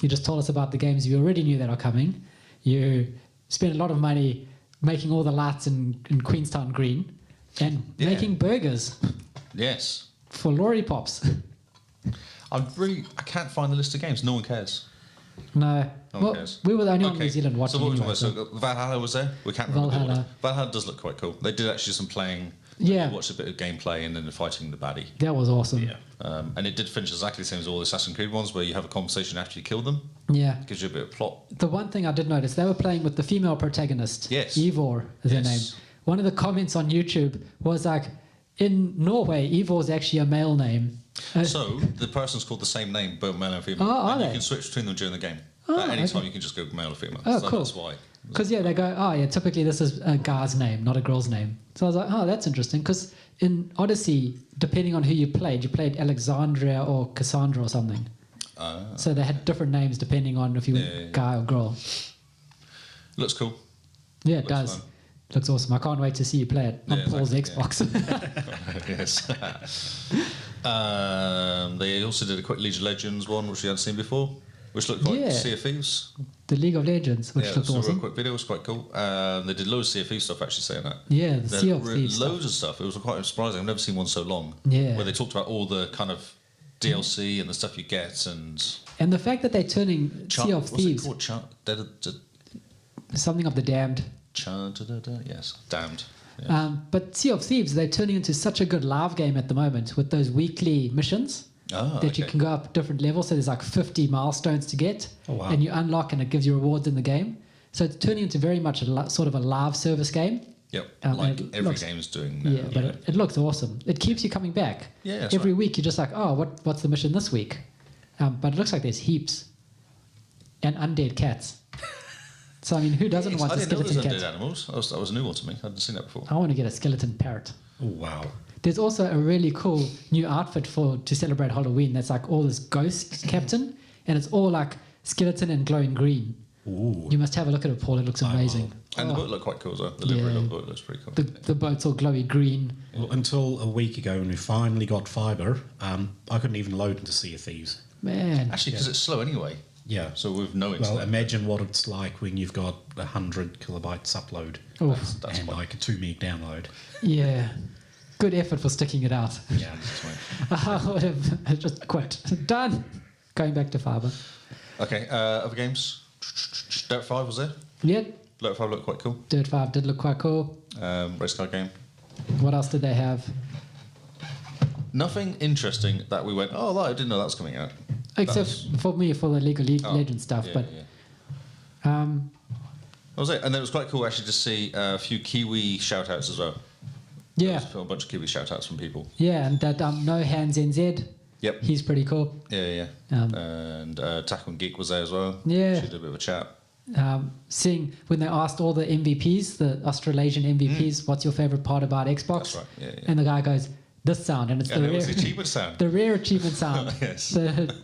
You just told us about the games you already knew that are coming. You spent a lot of money making all the lights in Queenstown green and making burgers Yes. for lollipops. I can't find the list of games. No one cares. No. No one cares. We were the only one in New Zealand watching. So what anyway, was so Valhalla was there? We can't remember. Valhalla. Valhalla does look quite cool. They did actually some playing. Yeah. You watched a bit of gameplay and then fighting the baddie. that was awesome. Yeah. And it did finish exactly the same as all the Assassin's Creed ones, where you have a conversation after you kill them. Yeah. Gives you a bit of plot. The one thing I did notice, they were playing with the female protagonist. Yes. Ivor is her name. Yes. One of the comments on YouTube was like, in Norway, Ivor is actually a male name. So the person's called the same name, both male and female. Oh, are and they? you can switch between them during the game. Oh, At any time, okay. you can just go male or female. Oh, so cool. that's why. Because, yeah, they go, oh, yeah, typically this is a guy's name, not a girl's name. So I was like, oh, that's interesting. Because in Odyssey, depending on who you played Alexandria or Cassandra or something. So they had different names depending on if you were guy or girl. Looks cool. Yeah, it Looks does. fun. Looks awesome. I can't wait to see you play it on Yeah, Paul's exactly, Xbox. Yes. They also did a quick League of Legends one, which we hadn't seen before, which looked like Yeah. Sea of Thieves. The League of Legends, which Yeah, looked so a real awesome. quick video. It was quite cool. They did loads of Sea of Thieves stuff, actually, saying that. Yeah, the They Sea had of Thieves loads of stuff. It was quite surprising. I've never seen one so long. Yeah. Where they talked about all the kind of DLC and the stuff you get and... And the fact that they're turning Sea of what's Thieves, it called? something of the damned. Yes, damned. Yeah. But Sea of Thieves, they're turning into such a good live game at the moment with those weekly missions that you can go up different levels. So there's like 50 milestones to get, wow. and you unlock, and it gives you rewards in the game. So it's turning into very much sort of a live service game. Yep, and every looks- game's doing now. Yeah, but it looks awesome. It keeps you coming back. Yeah, that's every right. week you're just like, oh, what's the mission this week? But it looks like there's heaps. And undead cats. So, I mean, who doesn't want I a didn't know there skeleton was cat? undead animals. That was a new one to me. I hadn't seen that before. I want to get a skeleton parrot. Oh, wow. There's also a really cool new outfit to celebrate Halloween that's like all this ghost captain, and it's all like skeleton and glowing green. Ooh. You must have a look at it, Paul. It looks amazing. And the boat looked quite cool as well. The livery Yeah. of the boat looks pretty cool. The boat's all glowy green. Well, until a week ago when we finally got fibre, I couldn't even load into Sea of Thieves. Man. Actually, because it's slow anyway. Yeah. So with no internet. Well, imagine what it's like when you've got 100 kilobytes upload That's and quite- like a 2 meg download. Yeah. Good effort for sticking it out. Yeah. I would have just quit. Done. Going back to fiber. Okay, other games? Dirt 5 was there? Yeah. Dirt 5 looked quite cool. Dirt 5 did look quite cool. Race car game. What else did they have? Nothing interesting that we went, oh, I didn't know that was coming out. Except for me, for the League of Legends stuff. Yeah, But yeah. That was it. And then it was quite cool actually to see a few Kiwi shout-outs as well. yeah. There was a bunch of Kiwi shout-outs from people. Yeah, and that No Hands NZ. Yep. He's pretty cool. Yeah. And Taco and Geek was there as well. Yeah. She did a bit of a chat. Seeing when they asked all the MVPs, the Australasian MVPs, what's your favorite part about Xbox? That's right, yeah. And the guy goes, this sound, and it's And the it rare, was the achievement sound. the rare achievement sound. Yes. The-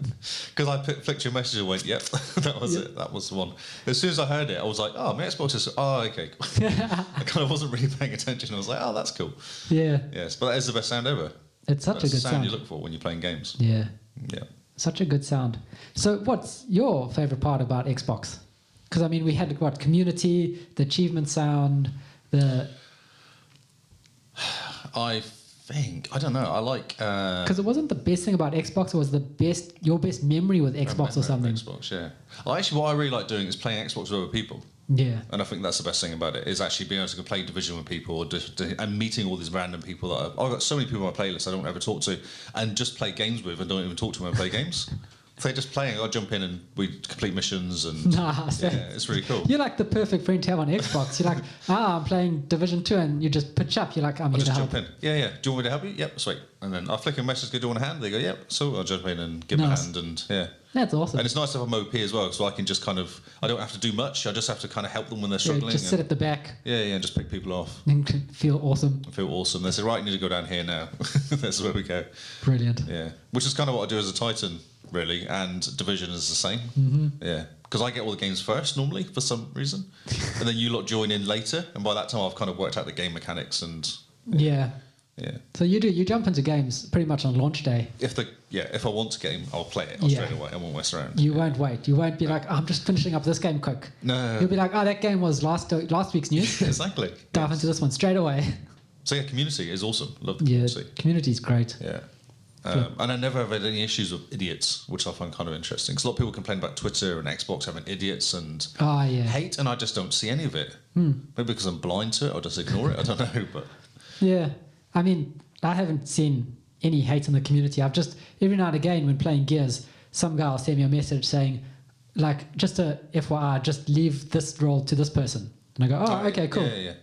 Because I flicked your message and went, yep, that was it. That was the one. As soon as I heard it, I was like, oh, my Xbox is, oh, okay. I kind of wasn't really paying attention. I was like, oh, that's cool. yeah, Yes, but that is the best sound ever. it's such That's a the good sound sound. you look for when you're playing games. Yeah, Yeah. such a good sound. So, what's your favorite part about Xbox? Because I mean, we had what community, the achievement sound, the I think, I don't know, I like... because it wasn't the best thing about Xbox. It was your best memory with Xbox or something. Xbox, yeah. Actually, what I really like doing is playing Xbox with other people. Yeah, And I think that's the best thing about it, is actually being able to play Division with people or and meeting all these random people that I've got so many people on my playlist I don't ever talk to and just play games with and don't even talk to them when I play games. If they just playing, I'll jump in and we complete missions and yeah, it's really cool. You're like the perfect friend to have on Xbox. You're like, I'm playing Division 2, and you just pitch up. You're like, I'm I'll here to just help. jump in. Yeah. Do you want me to help you? Yep, sweet. And then I'll flick a message, go, do you want a hand? They go, yep. So I'll jump in and give them a Nice. hand and yeah. That's awesome. And it's nice to have a OP as well, so I can just kind of, I don't have to do much. I just have to kind of help them when they're Yeah, struggling. just sit at the back yeah, and just pick people off. and feel awesome. I feel awesome. They say, right, you need to go down here now. That's where we go. Brilliant. Yeah, which is kind of what I do as a Titan, really, and Division is the same. Yeah, because I get all the games first normally for some reason, and then you lot join in later, and by that time I've kind of worked out the game mechanics and Yeah. yeah. So you jump into games pretty much on launch day. If I want a game, I'll play it Yeah. straight away. I won't mess around. You won't wait. You won't be like, I'm just finishing up this game quick. No. You'll be like, that game was last week's news. Exactly. Dive into this one straight away. So yeah, community is awesome. Love the Yeah, community. community's great. Yeah. And I never have had any issues with idiots, which I find kind of interesting. Because a lot of people complain about Twitter and Xbox having idiots and Oh yeah. hate, and I just don't see any of it. Maybe because I'm blind to it, I'll just ignore it. I don't know, but Yeah. I mean, I haven't seen any hate in the community. I've just, every now and again when playing Gears, some guy will send me a message saying, like, just a FYI, just leave this role to this person. And I go, oh, okay, cool. Yeah.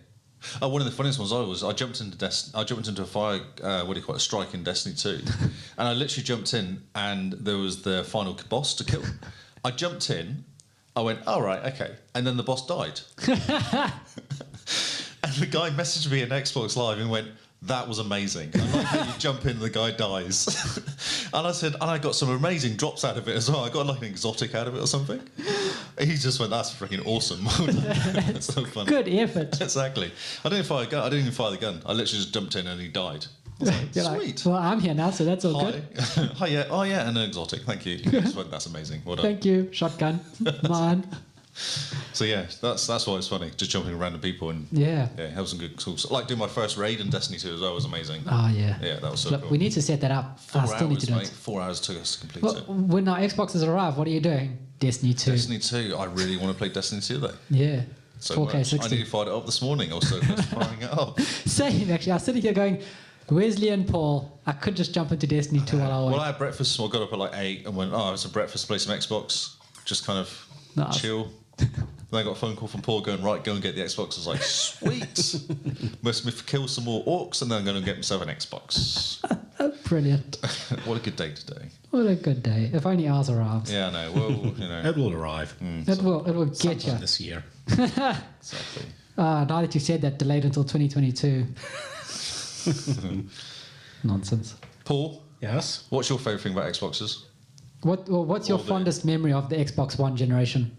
One of the funniest ones I jumped into a fire, a strike in Destiny 2, and I literally jumped in, and there was the final boss to kill. I jumped in, I went, all right, okay, and then the boss died. And the guy messaged me in Xbox Live and went, that was amazing. I like how you jump in and the guy dies. And I said, and I got some amazing drops out of it as well. I got like an exotic out of it or something. He just went, that's freaking awesome. That's so funny. Good effort. Exactly. I didn't fire a gun. I didn't even fire the gun. I literally just jumped in and he died. I was like, You're like, sweet. well, I'm here now, so that's all Hi. good. Hi, yeah. Oh, yeah, and an exotic. Thank you. I just went, that's amazing. Well done. Thank you. Shotgun. Mine. So yeah, that's why it's funny. Just jumping around random people and Yeah. have some good tools. Like doing my first raid in Destiny 2 as well was amazing. Oh, yeah. Yeah, that was so Look, cool. we need to set that up. 4 I still need to do mate. it. 4 hours took us to complete Well, it. when our Xboxes arrive, what are you doing? Destiny 2. Destiny 2, I really want to play Destiny 2 though. Yeah. So 4K much. 60. I nearly fired it up this morning. I was so close to firing it up. Same, actually. I was sitting here going, where's Lee and Paul? I could just jump into Destiny 2 while I wait. Well, I had breakfast. So I got up at like 8 and went, I had some breakfast, play some Xbox, just kind of Nice. chill. Then I got a phone call from Paul going, right, go and get the Xbox. I was like, sweet. Must me kill some more orcs and then I'm going to get myself an Xbox. Brilliant. What a good day today. What a good day. If only ours arrives. Yeah, I know. Well, you know. It will arrive It will get you. sometime this year. Exactly. Now that you said that, delayed until 2022. Nonsense. Paul, Yes. what's your favourite thing about Xboxes? What's your All the- fondest memory of the Xbox One generation?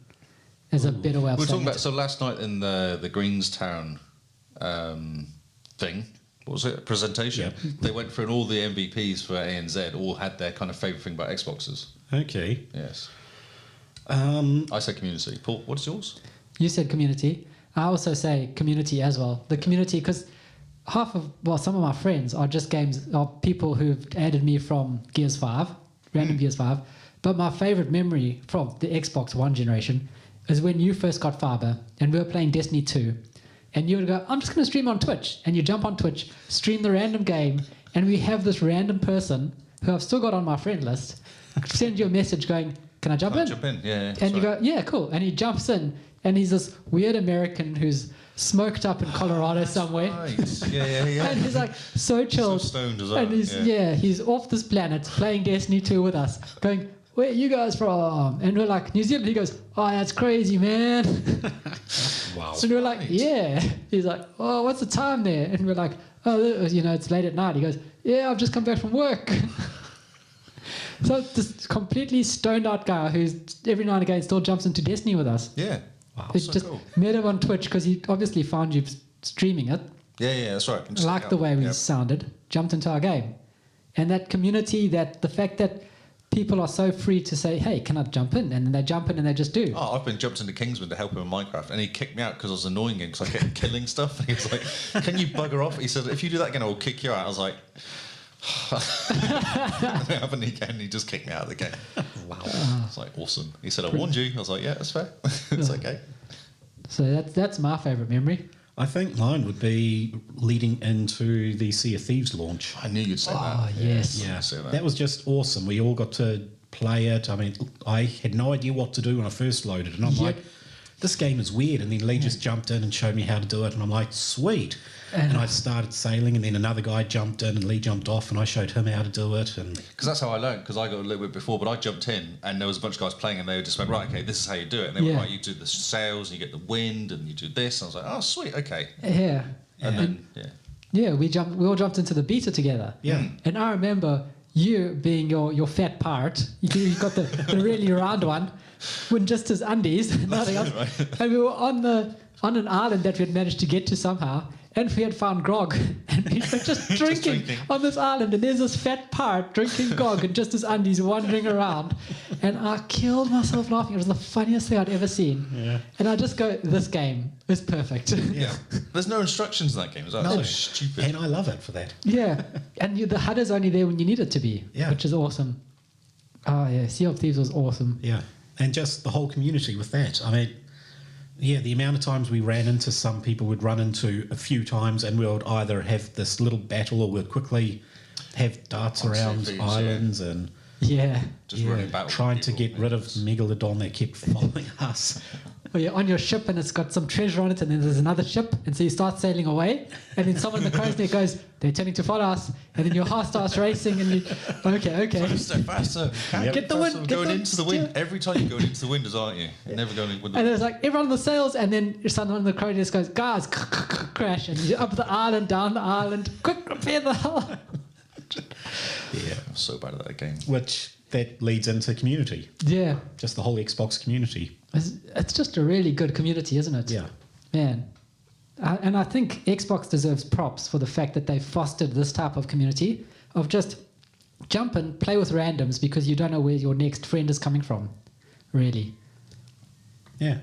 Is a better way of We were saying talking about, it. so last night in the Greenstown thing, what was it, presentation, Yeah. they went through and all the MVPs for ANZ all had their kind of favourite thing about Xboxes. Okay. Yes. I say community. Paul, what is yours? You said community. I also say community as well. The community, because some of my friends are people who've added me from Gears 5, random Gears 5. But my favorite memory from the Xbox One generation is when you first got fiber and we were playing Destiny 2. And you would go, I'm just going to stream on Twitch. And you jump on Twitch, stream the random game, and we have this random person who I've still got on my friend list send you a message going, can I jump in? Jump in, yeah. And you go, yeah, cool. And he jumps in, and he's this weird American who's smoked up in Colorado somewhere. Right. Yeah. And he's like so chilled. So stoned as well. And he's off this planet playing Destiny 2 with us, going, where are you guys from? And we're like, New Zealand. He goes, oh, that's crazy, man. Wow. So we're like, yeah. He's like, oh, what's the time there? And we're like, oh, it's late at night. He goes, yeah, I've just come back from work. So this completely stoned out guy who's every now and again still jumps into Destiny with us. Yeah. Wow. He So just cool. met him on Twitch because he obviously found you streaming it, Yeah, that's right. liked the way we sounded, jumped into our game. And that community, the fact that people are so free to say, hey, can I jump in? And then they jump in and they just do. Oh, I've been jumped into Kingsman to help him in Minecraft, and he kicked me out because I was annoying him because I kept killing stuff. He was like, can you bugger off? He said, if you do that again, I will kick you out. I was like, it happened again. He just kicked me out of the game. Wow. It's like, awesome. He said, I warned you. I was like, yeah, that's fair. It's okay. So that's my favourite memory. I think mine would be leading into the Sea of Thieves launch. I knew you'd say that. Oh, yes. Yeah, say that. that was just awesome. We all got to play it. I mean, I had no idea what to do when I first loaded, and I'm like, this game is weird. And then Lee just jumped in and showed me how to do it, and I'm like, sweet. And I started sailing, and then another guy jumped in, and Lee jumped off, and I showed him how to do it. And Because that's how I learned, because I got a little bit before, but I jumped in, and there was a bunch of guys playing, and they just went, right, okay, this is how you do it. And they were, right, you do the sails, and you get the wind, and you do this. And I was like, oh, sweet, okay. Yeah. And then, yeah. Yeah, we all jumped into the beta together. Yeah. And I remember you being your fat part. You got the really round one, with just his undies, nothing else. Right. And we were on an island that we had managed to get to somehow, and we had found grog, and we were just drinking on this island, and there's this fat part drinking grog and just his undies wandering around, and I killed myself laughing. It was the funniest thing I'd ever seen. Yeah. And I just go, this game is perfect. Yeah. There's no instructions in that game. It's like, so stupid. And I love it for that. Yeah. And the HUD is only there when you need it to be, which is awesome. Oh, yeah. Sea of Thieves was awesome. Yeah. And just the whole community with that. I mean, yeah, the amount of times we ran into some people we'd run into a few times, and we would either have this little battle or we'd quickly have darts around islands and just running battle trying to get rid of Megalodon that kept following us. Well, you're on your ship and it's got some treasure on it, and then there's another ship, and so you start sailing away, and then someone in the crow's neck goes, they're turning to follow us, and then your heart starts racing, and you, okay. Faster. Get the wind. Going into the wind. Every time you're going into the wind, aren't you? You're never going with the wind. And there's like everyone on the sails, and then someone in the crow's neck goes, guys, crash, and you're up the island, down the island, quick, repair the hull. Yeah. I'm so bad at that game. Which that leads into community. Yeah. Just the whole Xbox community. It's just a really good community, isn't it? Yeah. Man. And I think Xbox deserves props for the fact that they fostered this type of community of just jump and play with randoms because you don't know where your next friend is coming from, really. Yeah.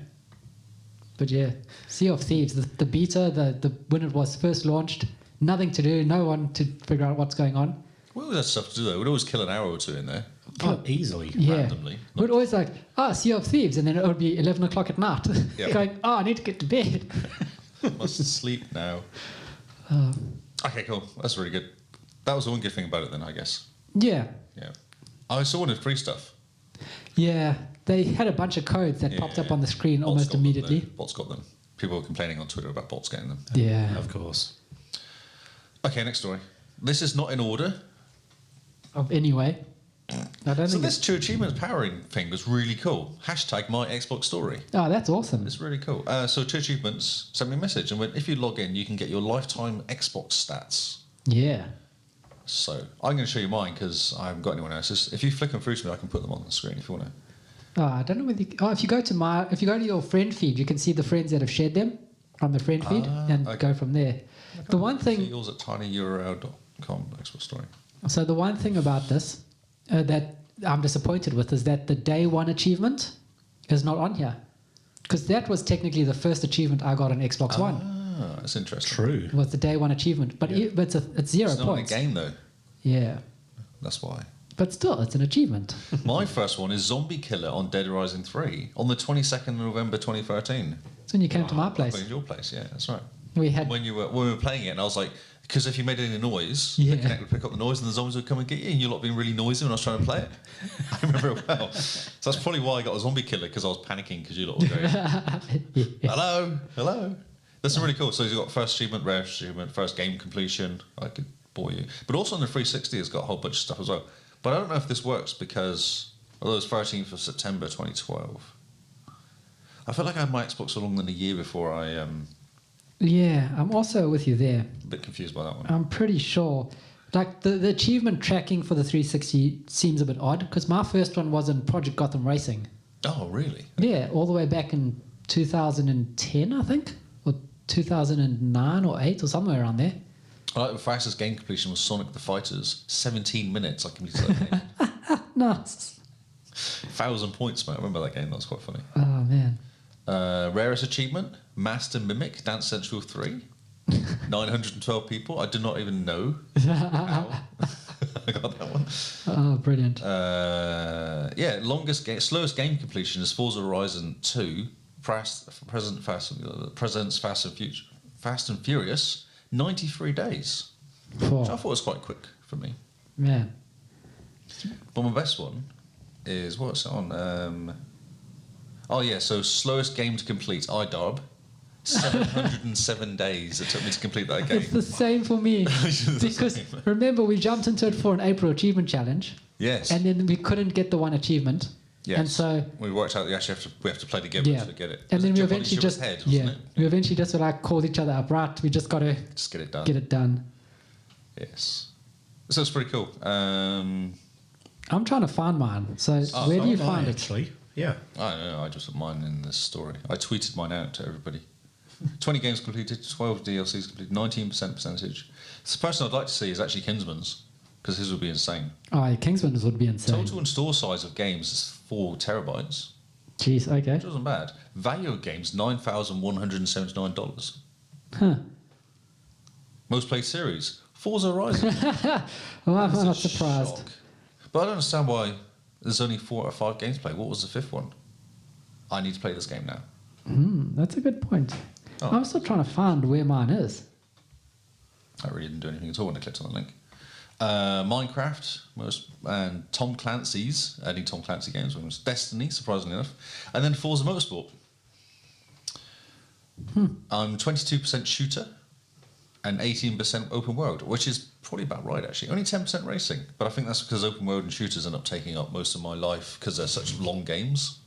But yeah, Sea of Thieves, the beta, when it was first launched, nothing to do, no one to figure out what's going on. We always had stuff to do though. We'd always kill an arrow or two in there. Oh, easily. Randomly. We'd always like, Sea of Thieves, and then it would be 11 o'clock at night. Yep. Going, I need to get to bed. Must sleep now. Okay, cool. That's really good. That was the one good thing about it then, I guess. Yeah. Yeah. I saw one of free stuff. Yeah, they had a bunch of codes that popped up on the screen almost immediately. Bots got them. People were complaining on Twitter about bots getting them. Yeah. Of course. Okay, next story. This is not in order. Anyway. I don't So think this 2 achievements powering thing was really cool. Hashtag my Xbox story. Oh, that's awesome. It's really cool. So 2 achievements sent me a message and went, if you log in, you can get your lifetime Xbox stats. Yeah. So I'm going to show you mine because I haven't got anyone else's. If you flick them through to me, I can put them on the screen if you want to. Oh, I don't know whether if you go to your friend feed, you can see the friends that have shared them on the friend feed and go from there. The one thing yours at tinyurl.com Xbox story. So the one thing about this that I'm disappointed with is that the day one achievement is not on here. Because that was technically the first achievement I got on Xbox One. Ah, that's interesting. True. It was the day one achievement. But, but it's 0 It's not points. in a game, though. Yeah. That's why. But still, it's an achievement. My first one is Zombie Killer on Dead Rising 3 on the 22nd of November 2013. It's when you came to my place. In your place, yeah, that's right. We had... When we were playing it, and I was like, because if you made any noise, Yeah. the Kinect would pick up the noise and the zombies would come and get you, and you're lot being really noisy when I was trying to play it. I remember it well. So that's probably why I got a Zombie Killer, because I was panicking because you lot were going, hello. That's really cool. So you've got first achievement, rare achievement, first game completion. I could bore you. But also on the 360, it's got a whole bunch of stuff as well. But I don't know if this works because, although it's 13th of September 2012, I felt like I had my Xbox for longer than a year before I... Yeah, I'm also with you there. a bit confused by that one. I'm pretty sure. Like, the achievement tracking for the 360 seems a bit odd, because my first one was in Project Gotham Racing. Oh, really? Yeah, all the way back in 2010, I think, or 2009 or 8 or somewhere around there. I like the fastest game completion was Sonic the Fighters, 17 minutes. I completed that game. Nice. 1,000 points, mate. I remember that game. That was quite funny. Oh, man. Rarest achievement, Master Mimic, Dance Central 3. 912 people. I do not even know how I got that one. Oh, brilliant. Yeah, slowest game completion is Forza Horizon 2, Presents Fast and Furious, 93 days. Which I thought was quite quick for me. Man. But my best one is, what's it on? Oh yeah, so slowest game to complete, iDarb. 707 days it took me to complete that game. It's the same for me. Because remember, we jumped into it for an April achievement challenge. Yes. And then we couldn't get the one achievement. Yes. And so we worked out that we have to play together to get it. And then we Jump on eventually each just other's head, wasn't it? we eventually just called each other up. Right, we just got to just get it done. Yes. So it's pretty cool. I'm trying to find mine. So where do you find it? Actually, yeah. I don't know. I just put mine in this story. I tweeted mine out to everybody. 20 games completed, 12 DLCs completed, 19% percentage. The person I'd like to see is actually Kinsman's, because his would be insane. Oh, yeah, Kingsman's would be insane. Total install size of games is 4 terabytes. Jeez, okay. Which wasn't bad. Value of games, $9,179. Huh. Most played series, Forza Horizon. Well, I'm That's not a surprised. shock. But I don't understand why there's only 4 or 5 games played. What was the 5th one? I need to play this game now. That's a good point. Oh. I'm still trying to find where mine is. I really didn't do anything at all when I clicked on the link. Minecraft, and Tom Clancy's, adding Tom Clancy games, was Destiny, surprisingly enough, and then Forza Motorsport. I'm 22% shooter and 18% open world, which is probably about right, actually. Only 10% racing, but I think that's because open world and shooters end up taking up most of my life because they're such long games.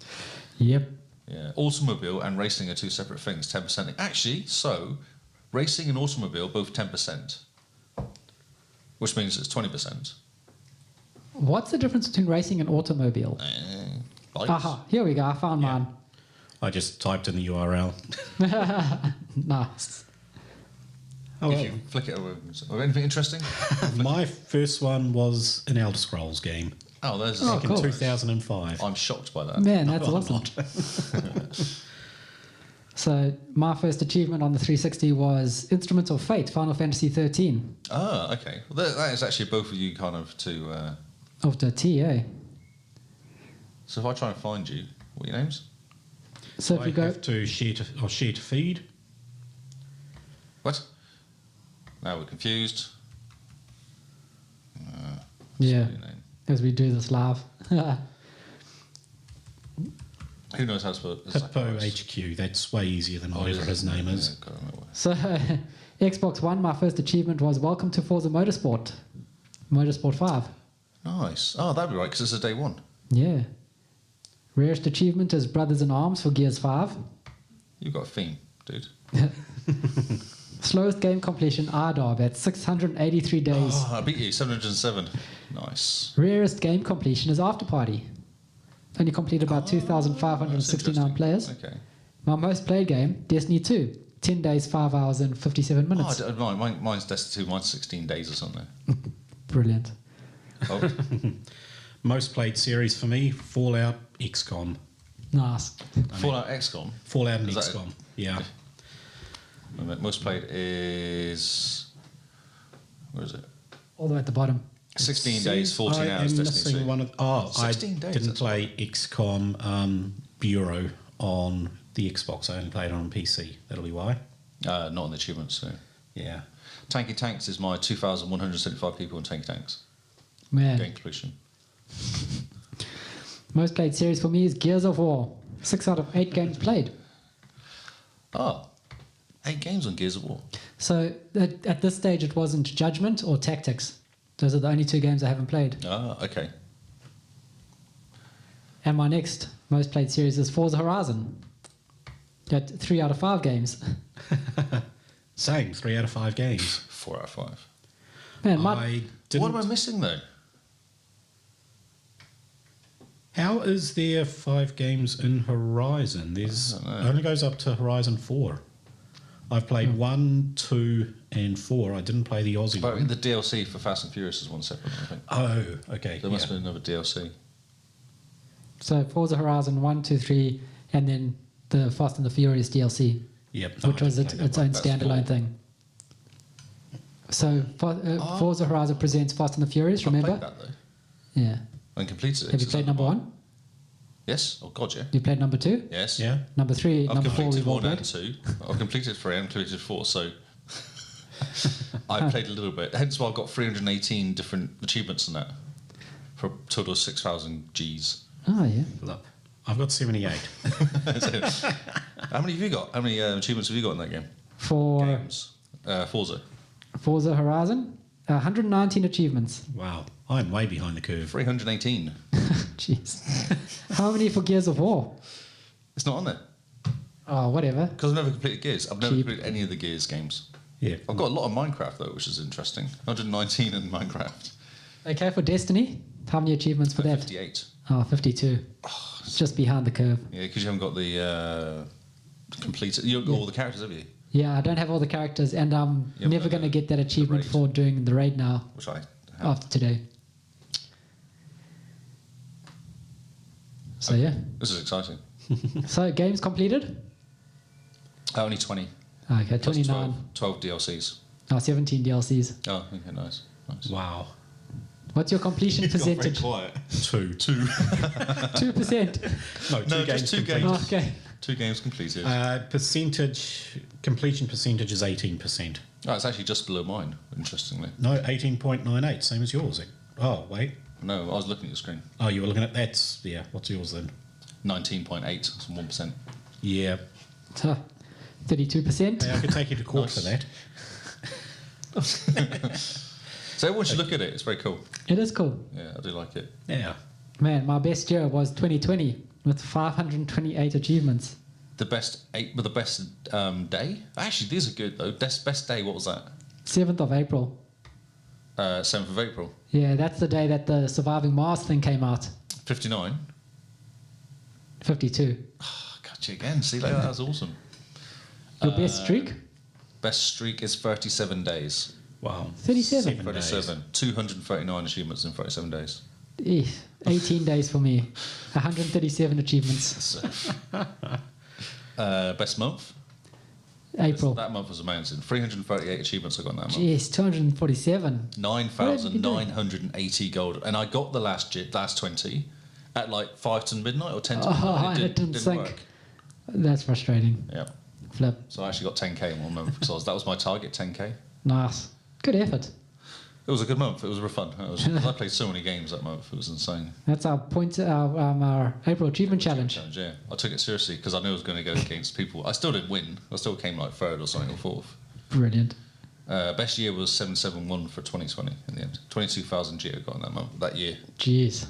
Yep. Yeah, automobile and racing are 2 separate things, 10%. Actually, so racing and automobile both 10%, which means it's 20%. What's the difference between racing and automobile? Bikes. Aha, here we go. I found mine. I just typed in the URL. Nice. Oh, If you flick it over, anything interesting? my first one was an Elder Scrolls game Oh, there's Oh, back cool. in 2005. I'm shocked by that. Man, that's I'm awesome. So my first achievement on the 360 was Instruments of Fate, Final Fantasy 13. Ah, okay. Well, that is actually both of you kind of to... Of the TA. So if I try and find you, what are your names? So if I you go... have to share to feed. What? Now we're confused. Yeah, Your name. as we do this live. Who knows how to spell it? Hippo HQ. That's way easier than whatever his name is. Yeah, God, I know. So Xbox One, my first achievement was Welcome to Forza Motorsport. Motorsport 5. Nice. Oh, that'd be right, because it's a day one. Yeah. Rarest achievement is Brothers in Arms for Gears 5. You've got a theme, dude. Slowest game completion, iDarb at 683 days. Oh, I beat you, 707. Nice. Rarest game completion is After Party. Only completed about 2,569 players. Okay. My most played game, Destiny 2. 10 days, 5 hours and 57 minutes. Oh, mine's Destiny 2, mine's 16 days or something. Brilliant. Oh, Most played series for me, Fallout, XCOM. Nice. Fallout XCOM. Fallout and Is that XCOM. Yeah. Most played is... Where is it? All the way at the bottom. 16 days, 14 I hours, am Destiny 2. missing one of. Oh, 16 I days, didn't that's play XCOM Bureau on the Xbox. I only played it on PC. That'll be why. Not on the achievements, so... Yeah. Tanky Tanks is my 2,175 people in Tanky Tanks. Man. Game completion. Most played series for me is Gears of War. 6 out of 8 games played. Oh, 8 games on Gears of War. So at this stage, it wasn't Judgment or Tactics. Those are the only 2 games I haven't played. Ah, okay. And my next most played series is Forza Horizon. At 3 out of 5 games. Same, 3 out of 5 games. 4 out of 5. Man, I didn't. What am I missing, though? How is there 5 games in Horizon? There's I don't know. only goes up to Horizon 4. I've played 1, 2, and 4. I didn't play the Aussie But one. the DLC for Fast and Furious is one separate, I think. Oh, okay. There must have been another DLC. So Forza Horizon 1, 2, 3, and then the Fast and the Furious DLC, Yep. which was I didn't play its that own one. That's standalone 4. thing. So Forza Horizon presents Fast and the Furious, I remember? played that, though. Yeah. And completed it. Have you so played it's number not- 1? Yes. Oh, God, yeah. You played number 2? Yes. Yeah. Number 3, I've number 4 completed we've all 1 and played. 2. I've completed 3 and completed 4, so... I played a little bit. Hence why I've got 318 different achievements in that. For a total of 6,000 Gs. Oh, yeah. Look, I've got 78. How many have you got? How many achievements have you got in that game? For Games. Forza. Forza Horizon, 119 achievements. Wow. I'm way behind the curve. 318. Jeez. How many for Gears of War? It's not on there. Oh, whatever. Because I've never completed Gears. I've never Cheap. completed any of the Gears games. Yeah. I've got a lot of Minecraft, though, which is interesting. 119 in Minecraft. Okay, for Destiny, how many achievements for that? 58. Oh, 52. Just behind the curve. Yeah, because you haven't got the completed... You haven't got all the characters, have you? Yeah, I don't have all the characters, and I'm You haven't never done going to get that achievement raid. for doing the raid now, Which I have. after today. So, yeah. This is exciting. So, games completed? Only 20. Okay, Plus 29. 12 DLCs. Oh, 17 DLCs. Oh, okay, nice. Wow. What's your completion percentage? quiet. 2. 2%. No, 2 No, games just 2 completed. games. Okay. 2 games completed. Completion percentage is 18%. Oh, it's actually just below mine, interestingly. No, 18.98, same as yours. Oh, wait. No, I was looking at the screen. Oh, you were looking at that's yeah. What's yours then? 19.8, so 1%. Yeah. 32%. Hey, I could take you to court Nice. for that. So everyone should look at it. It's very cool. It is cool. Yeah, I do like it. Yeah. Man, my best year was 2020 with 528 achievements. The best day? Actually, these are good though. Best day. What was that? 7th of April. 7th of April. Yeah, that's the day that the Surviving Mars thing came out. 59. 52. Oh, got you again. See, like, that was awesome. Your best streak? Best streak is 37 days. Wow. 37. 7 days. 37. 239 achievements in 37 days. 18 days for me. 137 achievements. So, best month? April. That month was amazing. 338 achievements I got in that month. Jeez, 247. 9,980 gold. And I got the last 20 at like 5 to midnight or 10 to midnight. Oh, and it didn't sync. work. That's frustrating. Yeah. Flip. So I actually got 10k in one month because that was my target, 10k. Nice. Good effort. It was a good month. It was real fun. I played so many games that month. It was insane. That's our our April Achievement Challenge. Yeah. I took it seriously because I knew I was going to go against people. I still didn't win. I still came like 3rd or something or 4th. Brilliant. Best year was 771 for 2020 in the end. 22,000 G I got in that year. Jeez.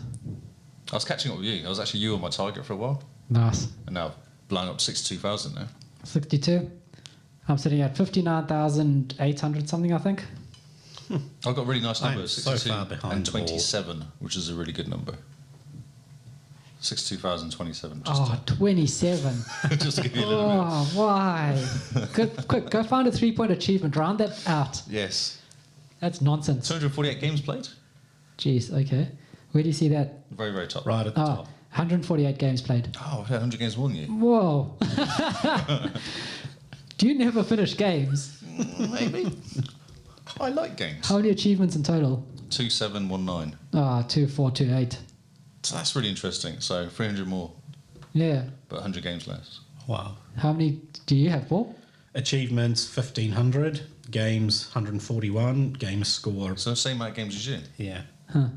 I was catching up with you. I was actually you on my target for a while. Nice. And now I've blown up to 62,000 now. 62. I'm sitting at 59,800 something, I think. I've got really nice I'm numbers, so 62 far behind and the ball. 27, which is a really good number. 62,027. Oh, 27. Just to give you a little bit. Oh, why? Quick, go find a 3-point achievement. Round that out. Yes. That's nonsense. 248 games played. Jeez, okay. Where do you see that? Very, very top. Right at the Oh, top. 148 games played. Oh, I've had 100 games more than you. Whoa. Do you never finish games? Maybe. I like games. How many achievements in total? 2719. 2428. So that's really interesting. So 300 more, Yeah. but 100 games less. Wow. How many do you have, Paul? Achievements 1,500, games 141, game score. So same amount of games as you. Yeah. Huh.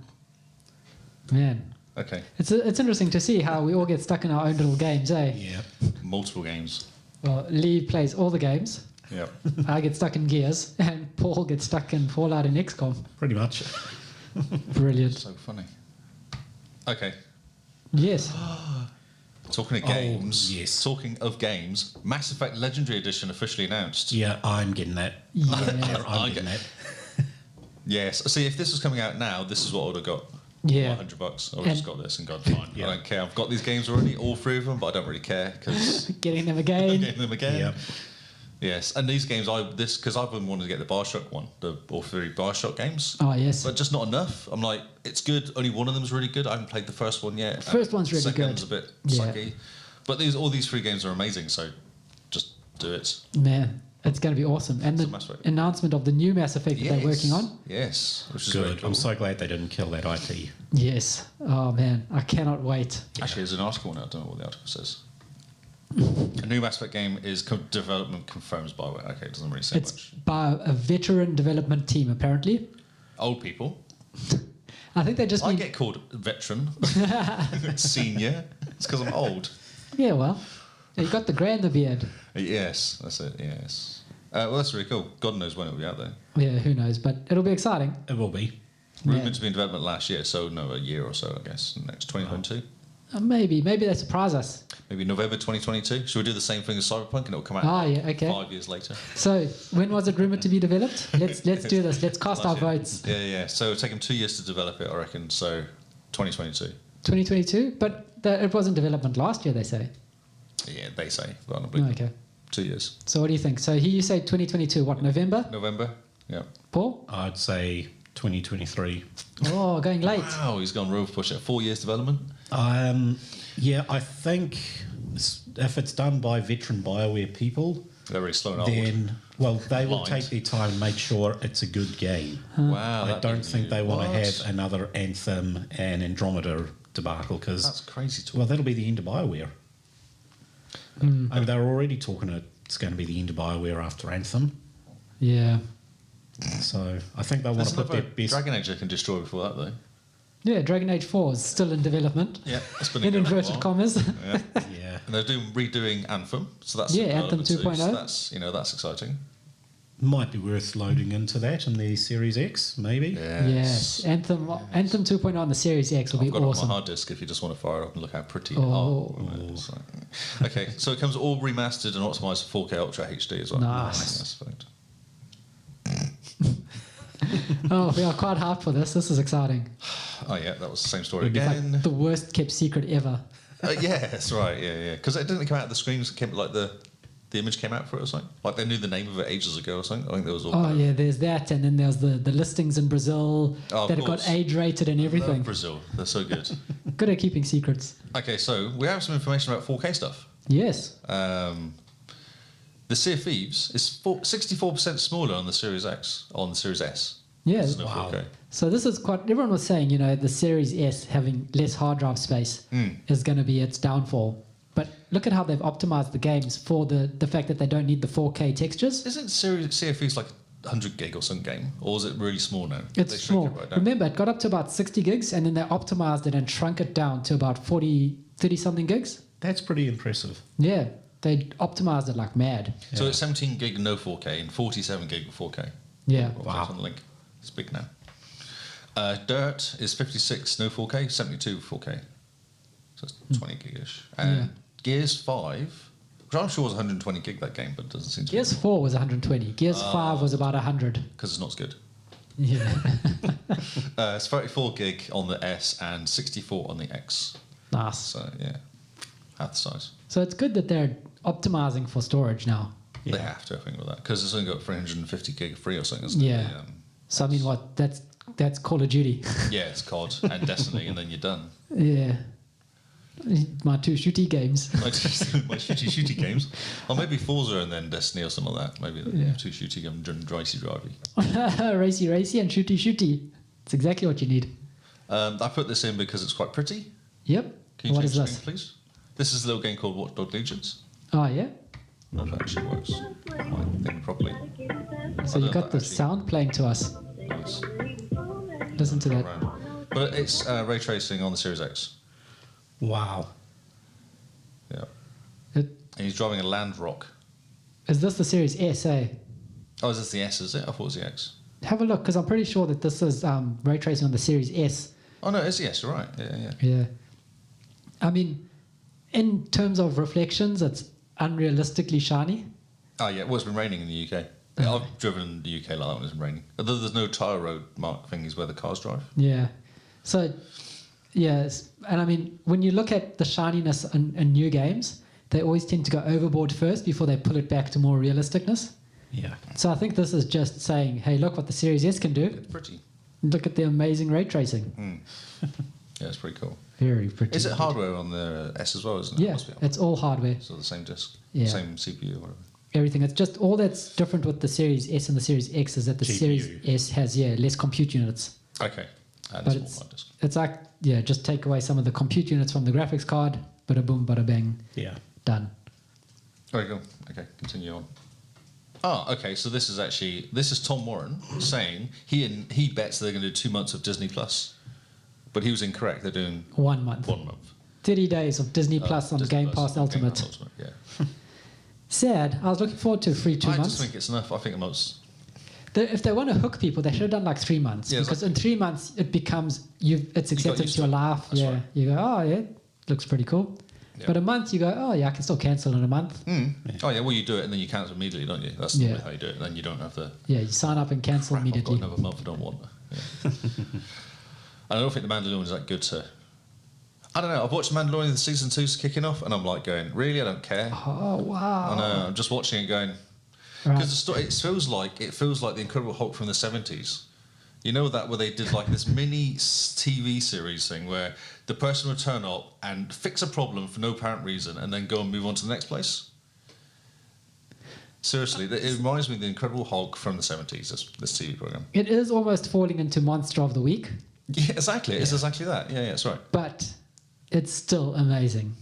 Man. Okay. It's interesting to see how we all get stuck in our own little games, eh? Yeah. Multiple games. Well, Lee plays all the games. Yep. I get stuck in Gears, and Paul gets stuck in Fallout and XCOM. Pretty much. Brilliant. So funny. Okay. Yes. Talking of games. yes. Talking of games, Mass Effect Legendary Edition officially announced. Yeah, I'm getting that. Yeah. I'm getting that. Yes. See, if this was coming out now, this is what I would have got. Yeah. $100. I would have just got this and gone, fine. Yeah. I don't care. I've got these games already, all three of them, but I don't really care because Getting them I'm again. getting them again. Yeah. Yes, and these games, because I've been wanting to get the Bioshock one, all three Bioshock games, Oh, yes. but just not enough. I'm like, it's good. Only one of them's really good. I haven't played the first one yet. First one's really Second's good. a bit Yeah. sucky, but all these three games are amazing. So just do it. Man, it's going to be awesome. And It's a the Mass Effect. announcement of the new Mass Effect that they're working on. Yes, which is Good. very cool. I'm so glad they didn't kill that IP. Yes. Oh, man. I cannot wait. Actually, there's an article now. I don't know what the article says. A new Mass Effect game is development confirms by the way. Okay, it doesn't really say It's much. by a veteran development team, apparently. Old people. I think they just I mean... get called veteran, senior. It's because I'm old. Yeah, well, you got the grey in the beard. Yes, that's it. Yes. Well, that's really cool. God knows when it'll be out there. Yeah, who knows? But it'll be exciting. It will be. Rumored Yeah. to be in development last year, so no, a year or so, I guess. Next 2022, Maybe they surprise us. maybe November 2022. Should we do the same thing as Cyberpunk and it'll come out Ah, yeah, okay. 5 years later? So, when was it rumored to be developed? Let's do this. Let's cast our Last year. votes. Yeah. So it'll take them 2 years to develop it, I reckon. So 2022. 2022, but it was in development last year. They say. Yeah, they say. But I don't Oh, believe okay. 2 years. So, what do you think? So, here you say 2022. What, November? November. Yeah. Paul? I'd say 2023. Oh, going late. Wow, he's gone real push it. 4 years development. Yeah, I think if it's done by veteran BioWare people, They're really slow and old. then, well, they will Blind. take their time and make sure it's a good game. Wow. I that'd don't be think they want to what? have another Anthem and Andromeda debacle That's because, crazy talk. well, that'll be the end of BioWare. I mean, they're already talking it's going to be the end of BioWare after Anthem. Yeah. So I think they want There's to put their another best. Dragon Age they can destroy before that, though. Yeah, Dragon Age 4 is still in development. Yeah, that's been In going on a inverted while. commas. Yeah. Yeah, And they're redoing Anthem, so that's Yeah, in Anthem development too, 2.0. So that's exciting. might be worth loading into that in the Series X, maybe. Yes. Anthem 2.0 on the Series X will I've be got it on awesome. my hard disk if you just want to fire it up and look how pretty. Oh. It's like- okay, so it comes all remastered and optimized for 4K Ultra HD as well. Nice. That's perfect. Oh, we are quite hyped for this. This is exciting. Oh yeah, that was the same story It's again. like the worst kept secret ever. Yeah, that's right. Yeah. Because it didn't come out. The screens came like the image came out for it or something. Like they knew the name of it ages ago or something. I think there was all. Oh, yeah, there's that. And then there's the listings in Brazil Oh, of that have got course. age rated and Love everything. Brazil, they're so good. Good at keeping secrets. Okay, so we have some information about 4K stuff. Yes. The Sea of Thieves is 64% smaller on the Series X, on the Series S. Yeah. It's no Wow. 4K. So this is quite. Everyone was saying, the Series S having less hard drive space is going to be its downfall. But look at how they've optimized the games for the fact that they don't need the 4K textures. Isn't Sea of Thieves like 100 gig or some game? Or is it really small now? They It's shrink small. it right down. Remember, it got up to about 60 gigs, and then they optimized it and shrunk it down to about 30 something gigs. That's pretty impressive. Yeah, they optimized it like mad. So it's 17 gig no 4K and 47 gig with 4K. Yeah. I'll click on the link. It's big now. Dirt is 56 no 4K, 72 4K. So it's 20 gig-ish. And Gears 5, which I'm sure was 120 gig that game, but it doesn't seem to Gears 4 was 120. Gears 5 was about 100. because it's not as good. Yeah. It's 34 gig on the S and 64 on the X. Nice. So yeah, half the size. So it's good that they're optimizing for storage now. They have to, I think, with that because it's only got 350 gig free or something. Isn't Yeah. It? So I mean, what? That's Call of Duty. Yeah, it's COD and Destiny, and then you're done. Yeah. My 2 shooty games. my shooty games. Or maybe Forza and then Destiny or something like that. Maybe 2 shooty games and racy drivey. Racy and shooty. It's exactly what you need. I put this in because it's quite pretty. Yep. Can you What change is the this? screen, please? This is a little game called Watchdog Legions. Oh, yeah? Not if it actually works. My thing properly. So you got the sound playing to us. Nice. Listen to that. But it's ray tracing on the Series X. Wow. Yeah. It, And he's driving a Land Rock. is this the Series S, eh? Oh, is this the S, is it? I thought it was the X. Have a look, because I'm pretty sure that this is ray tracing on the Series S. Oh, no, it's the S, you're right. Yeah. Yeah. I mean, in terms of reflections, it's unrealistically shiny. Oh, yeah. Well, it's been raining in the UK. I've driven in the UK like that when it's been raining. Although there's no tyre road mark thingies where the cars drive. Yeah. So, yes. And I mean, when you look at the shininess in new games, they always tend to go overboard first before they pull it back to more realisticness. Yeah. So I think this is just saying, hey, look what the Series S can do. It's pretty. Look at the amazing ray tracing. Yeah, it's pretty cool. Very pretty. Is it hardware on the S as well, isn't it? Yeah, Must be it's all hardware. So the same disc, Yeah. same CPU, whatever. Everything. It's just all that's different with the Series S and the Series X is that the GPU. Series S has, less compute units. Okay. And But it's it's, all hard disk. it's like, just take away some of the compute units from the graphics card, bada boom, bada bang, Yeah. done. Very cool. Okay, continue on. Oh, okay. So this is Tom Warren saying he bets they're going to do 2 months of Disney Plus, but he was incorrect. They're doing 1 month. 1 month. 30 days of Disney Plus on Disney Game Plus Pass on Ultimate. Game Pass Ultimate, yeah. Sad. I was looking forward to a free 2 I months. just think it's enough. I think a month's. If they want to hook people, they should have done like 3 months. Yeah, because in 3 months, it becomes, it's accepted used to your to it. life. That's Yeah. right. You go, oh, yeah, looks pretty cool. Yeah. But a month, you go, oh, yeah, I can still cancel in a month. Oh yeah, well you do it and then you cancel immediately, don't you? That's Yeah. normally how you do it. And then you don't have the Yeah, you sign up and cancel crap, I've got immediately. another month I don't want. Yeah. I don't think The Mandalorian is that good, so I don't know. I've watched The Mandalorian, the season 2's kicking off, and I'm like going, really? I don't care. Oh, wow. I know. I'm just watching it going Right. because the story it feels like the Incredible Hulk from the 70s. You know that where they did like this mini TV series thing where the person would turn up and fix a problem for no apparent reason and then go and move on to the next place. Seriously, it reminds me of the Incredible Hulk from the 70s. This TV program. It is almost falling into Monster of the Week, Yeah, exactly. It's exactly that. Yeah, that's right. but it's still amazing.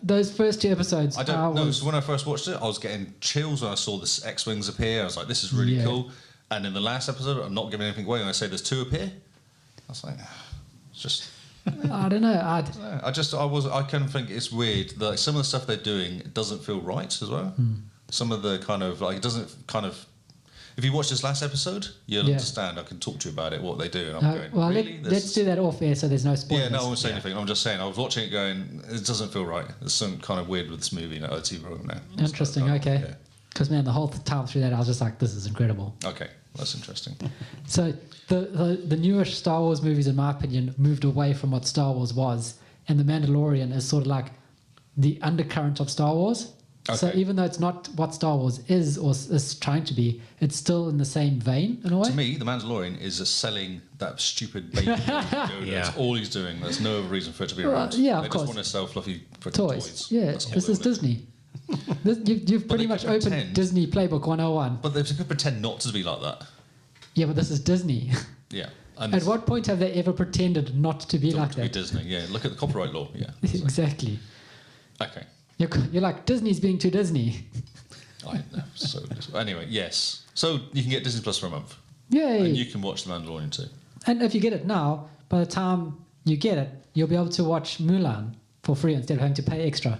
Those first 2 episodes, I don't know. So when I first watched it, I was getting chills when I saw the X-Wings appear. I was like, this is really Yeah. cool. And in the last episode, I'm not giving anything away when I say there's 2 appear. I was like, it's just... I don't know. I kind of think it's weird. Like some of the stuff they're doing doesn't feel right as well. Some of the kind of like it doesn't kind of. If you watch this last episode, you'll understand. I can talk to you about it, what they do, and I'm going. Well, really? let's do that off air so there's no spoilers. Yeah, no, I won't say anything. I'm just saying. I was watching it, going, it doesn't feel right. There's something kind of weird with this movie, TV program now. Interesting. So, Okay. Yeah. Because man, the whole time through that, I was just like, this is incredible. Okay, that's interesting. So the newish Star Wars movies, in my opinion, moved away from what Star Wars was, and The Mandalorian is sort of like the undercurrent of Star Wars. So Okay. even though it's not what Star Wars is or is trying to be, it's still in the same vein in a way. To me, The Mandalorian is selling that stupid baby. Yoda. Yeah. That's all he's doing. There's no other reason for it to be Well, around. yeah, of they course. just want to sell fluffy freaking Toys. Yeah, That's all this they is wanna do. Disney. You've pretty they much could opened pretend. Disney Playbook 101. But they could pretend not to be like that. Yeah, but this is Disney. Yeah. And At what point have they ever pretended not to be like to be that? Disney, yeah. Look at the copyright law, yeah. Exactly. Okay. You're like, Disney's being too Disney. I know. So anyway, yes. So you can get Disney Plus for a month. Yay! And you can watch The Mandalorian too. And if you get it now, by the time you get it, you'll be able to watch Mulan for free instead of having to pay extra.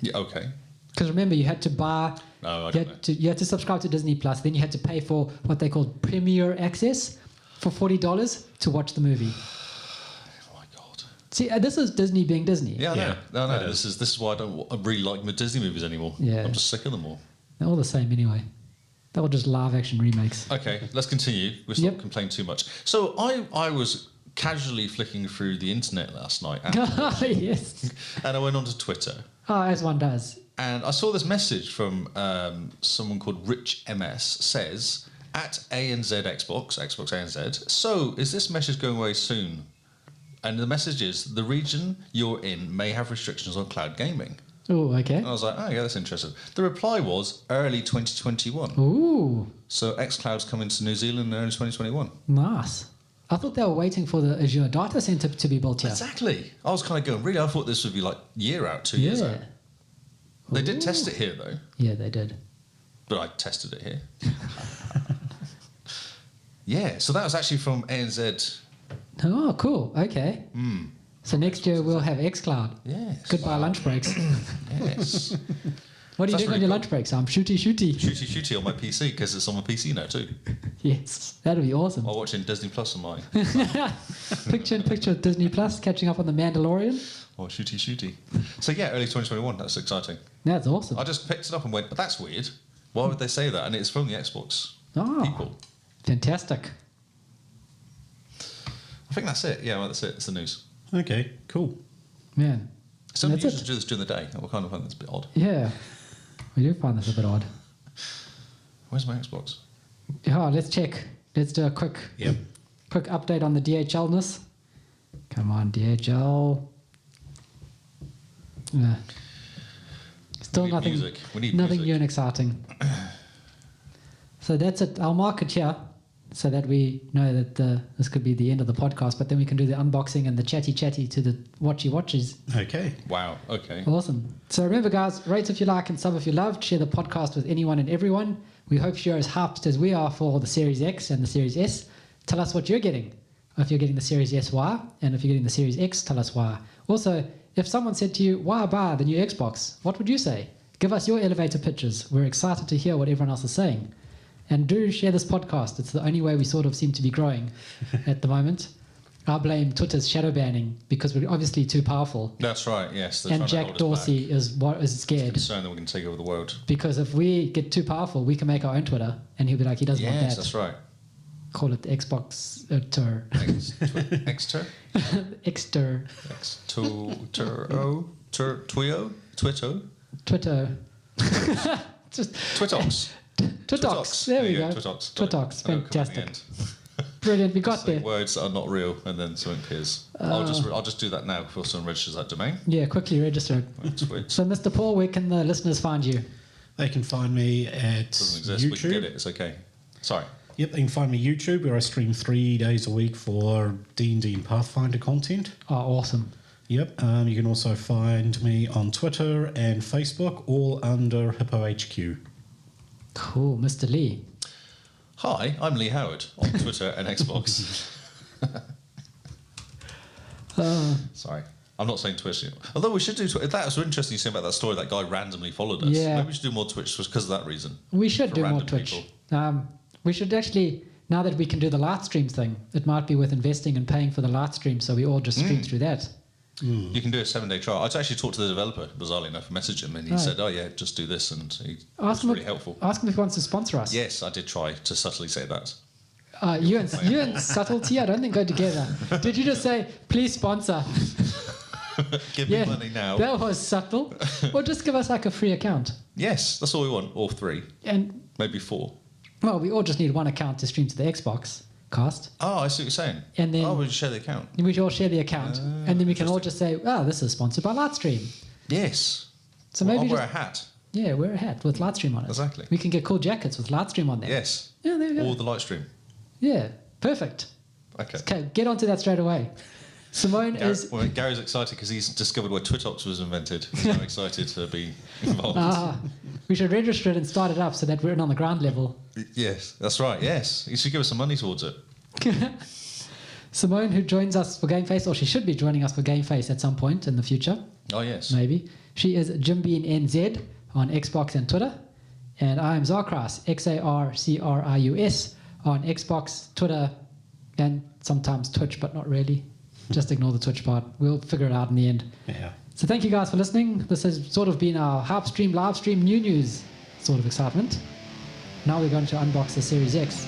Yeah, okay. Because remember, you had to buy, No, I you don't had, you had to subscribe to Disney Plus, then you had to pay for what they called Premier Access for $40 to watch the movie. Oh my god. See, this is Disney being Disney. Yeah, I know. Yeah, No, it this is why I really like my Disney movies anymore. Yeah. I'm just sick of them all. They're all the same anyway. They're all just live action remakes. Okay, let's continue. We'll stop Yep. complaining too much. So I was casually flicking through the internet last night Yes. and I went onto Twitter. Oh, as one does. And I saw this message from someone called Rich MS says, at ANZ Xbox ANZ, so is this message going away soon? And the message is, the region you're in may have restrictions on cloud gaming. Oh, okay. And I was like, oh, yeah, that's interesting. The reply was early 2021. Ooh, So xCloud's coming to New Zealand in early 2021. nice. I thought they were waiting for the Azure data center to be built here. Exactly. I was kind of going, really? I thought this would be like year out, 2 years out. They did test it here, though. Yeah, they did. But I tested it here. Yeah, so that was actually from ANZ. Oh, cool. Okay. So next year we'll have xCloud. Yes. Goodbye lunch breaks. Yes. What are you That's doing on really your cool. lunch breaks? I'm shooty. Shooty on my PC, because it's on my PC now, too. Yes, that'd be awesome. While watching Disney Plus on mine. Picture in picture with Disney Plus, catching up on The Mandalorian. Or shooty. So yeah, early 2021, that's exciting. That's awesome. I just picked it up and went, but that's weird. Why would they say that? And it's from the Xbox Oh, people. fantastic. I think that's it. Yeah, well, that's it. It's the news. Okay, cool. Man. Some That's users it. do this during the day. I kind of find this a bit odd. Yeah. We do find this a bit odd. Where's my Xbox? Oh, let's check. Let's do a quick update on the DHL-ness. Come on, DHL. Still We need nothing. music. We need nothing music. new and exciting. So that's it. I'll mark it here so that we know that this could be the end of the podcast. But then we can do the unboxing and the chatty to the watches. Okay. Wow. Okay. Awesome. So remember, guys, rate if you like and sub if you loved. Share the podcast with anyone and everyone. We hope you're as hyped as we are for the Series X and the Series S. Tell us what you're getting. If you're getting the Series S, why? And if you're getting the Series X, tell us why. Also, if someone said to you, why buy the new Xbox? What would you say? Give us your elevator pitches. We're excited to hear what everyone else is saying. And do share this podcast. It's the only way we sort of seem to be growing at the moment. I blame Twitter's shadow banning because we're obviously too powerful. That's right. Yes. they're And trying to Jack hold us Dorsey back. is scared. Concerned that we're going to take over the world. Because if we get too powerful, we can make our own Twitter. And he'll be like, he doesn't want Yes, that. that's right. Call it the Xbox Tour. Xter? Xter. Twio? Twito? Twitter. Just Twitox. Twitox. There we go. Twitox. Twitox. I know, come at the Fantastic. end. Brilliant. We got Just say there. words that are not real, and then something appears. I'll just do that now before someone registers that domain. Yeah, quickly register it. Twitch So, Mr. Paul, where can the listeners find you? They can find me at doesn't exist. YouTube. We can get it. It's okay. Sorry. Yep, they can find me YouTube, where I stream 3 days a week for D&D and Pathfinder content. Oh, awesome. Yep, you can also find me on Twitter and Facebook, all under HippoHQ. Cool. Mr. Lee. Hi, I'm Lee Howard on Twitter and Xbox. Sorry. I'm not saying Twitch. Although we should do Twitch. That was interesting you saying about that story. That guy randomly followed us. Yeah. Maybe we should do more Twitch because of that reason. We should For do more random Twitch. people. We should actually, now that we can do the live stream thing, it might be worth investing and paying for the live stream so we all just stream through that. You can do a 7-day trial. I actually talked to the developer, bizarrely enough, messaged him, and he said, "Oh yeah, just do this," and he was really helpful. Ask him if he wants to sponsor us. Yes, I did try to subtly say that. You and subtlety, I don't think go together. Did you just say, please sponsor? Give me money now. That was subtle. Or just give us like a free account. Yes, that's all we want. Or 3, And, maybe 4. well, we all just need one account to stream to the Xbox cast. Oh, I see what you're saying. And then- we share the account. We should all share the account. And then we can all just say, oh, this is sponsored by Lightstream. Yes. So Well, maybe I'll wear a just, hat. yeah, wear a hat with Lightstream on it. Exactly. We can get cool jackets with Lightstream on them. Yes. Yeah, there we go. Or the light stream. Yeah, perfect. Okay. Okay, get onto that straight away. Simone is... Gary's excited because he's discovered where Twitox was invented. He's so excited to be involved. We should register it and start it up so that we're in on the ground level. Yes, that's right. Yes, you should give us some money towards it. Simone, who joins us for Game Face, or she should be joining us for Game Face at some point in the future, Oh yes. maybe. She is JimBeanNZ on Xbox and Twitter. And I am Zarkras, Xarcrius, on Xbox, Twitter, and sometimes Twitch, but not really. Just ignore the Twitch part. We'll figure it out in the end. Yeah. So thank you guys for listening. This has sort of been our HypeStream LiveStream new news sort of excitement. Now we're going to unbox the Series X.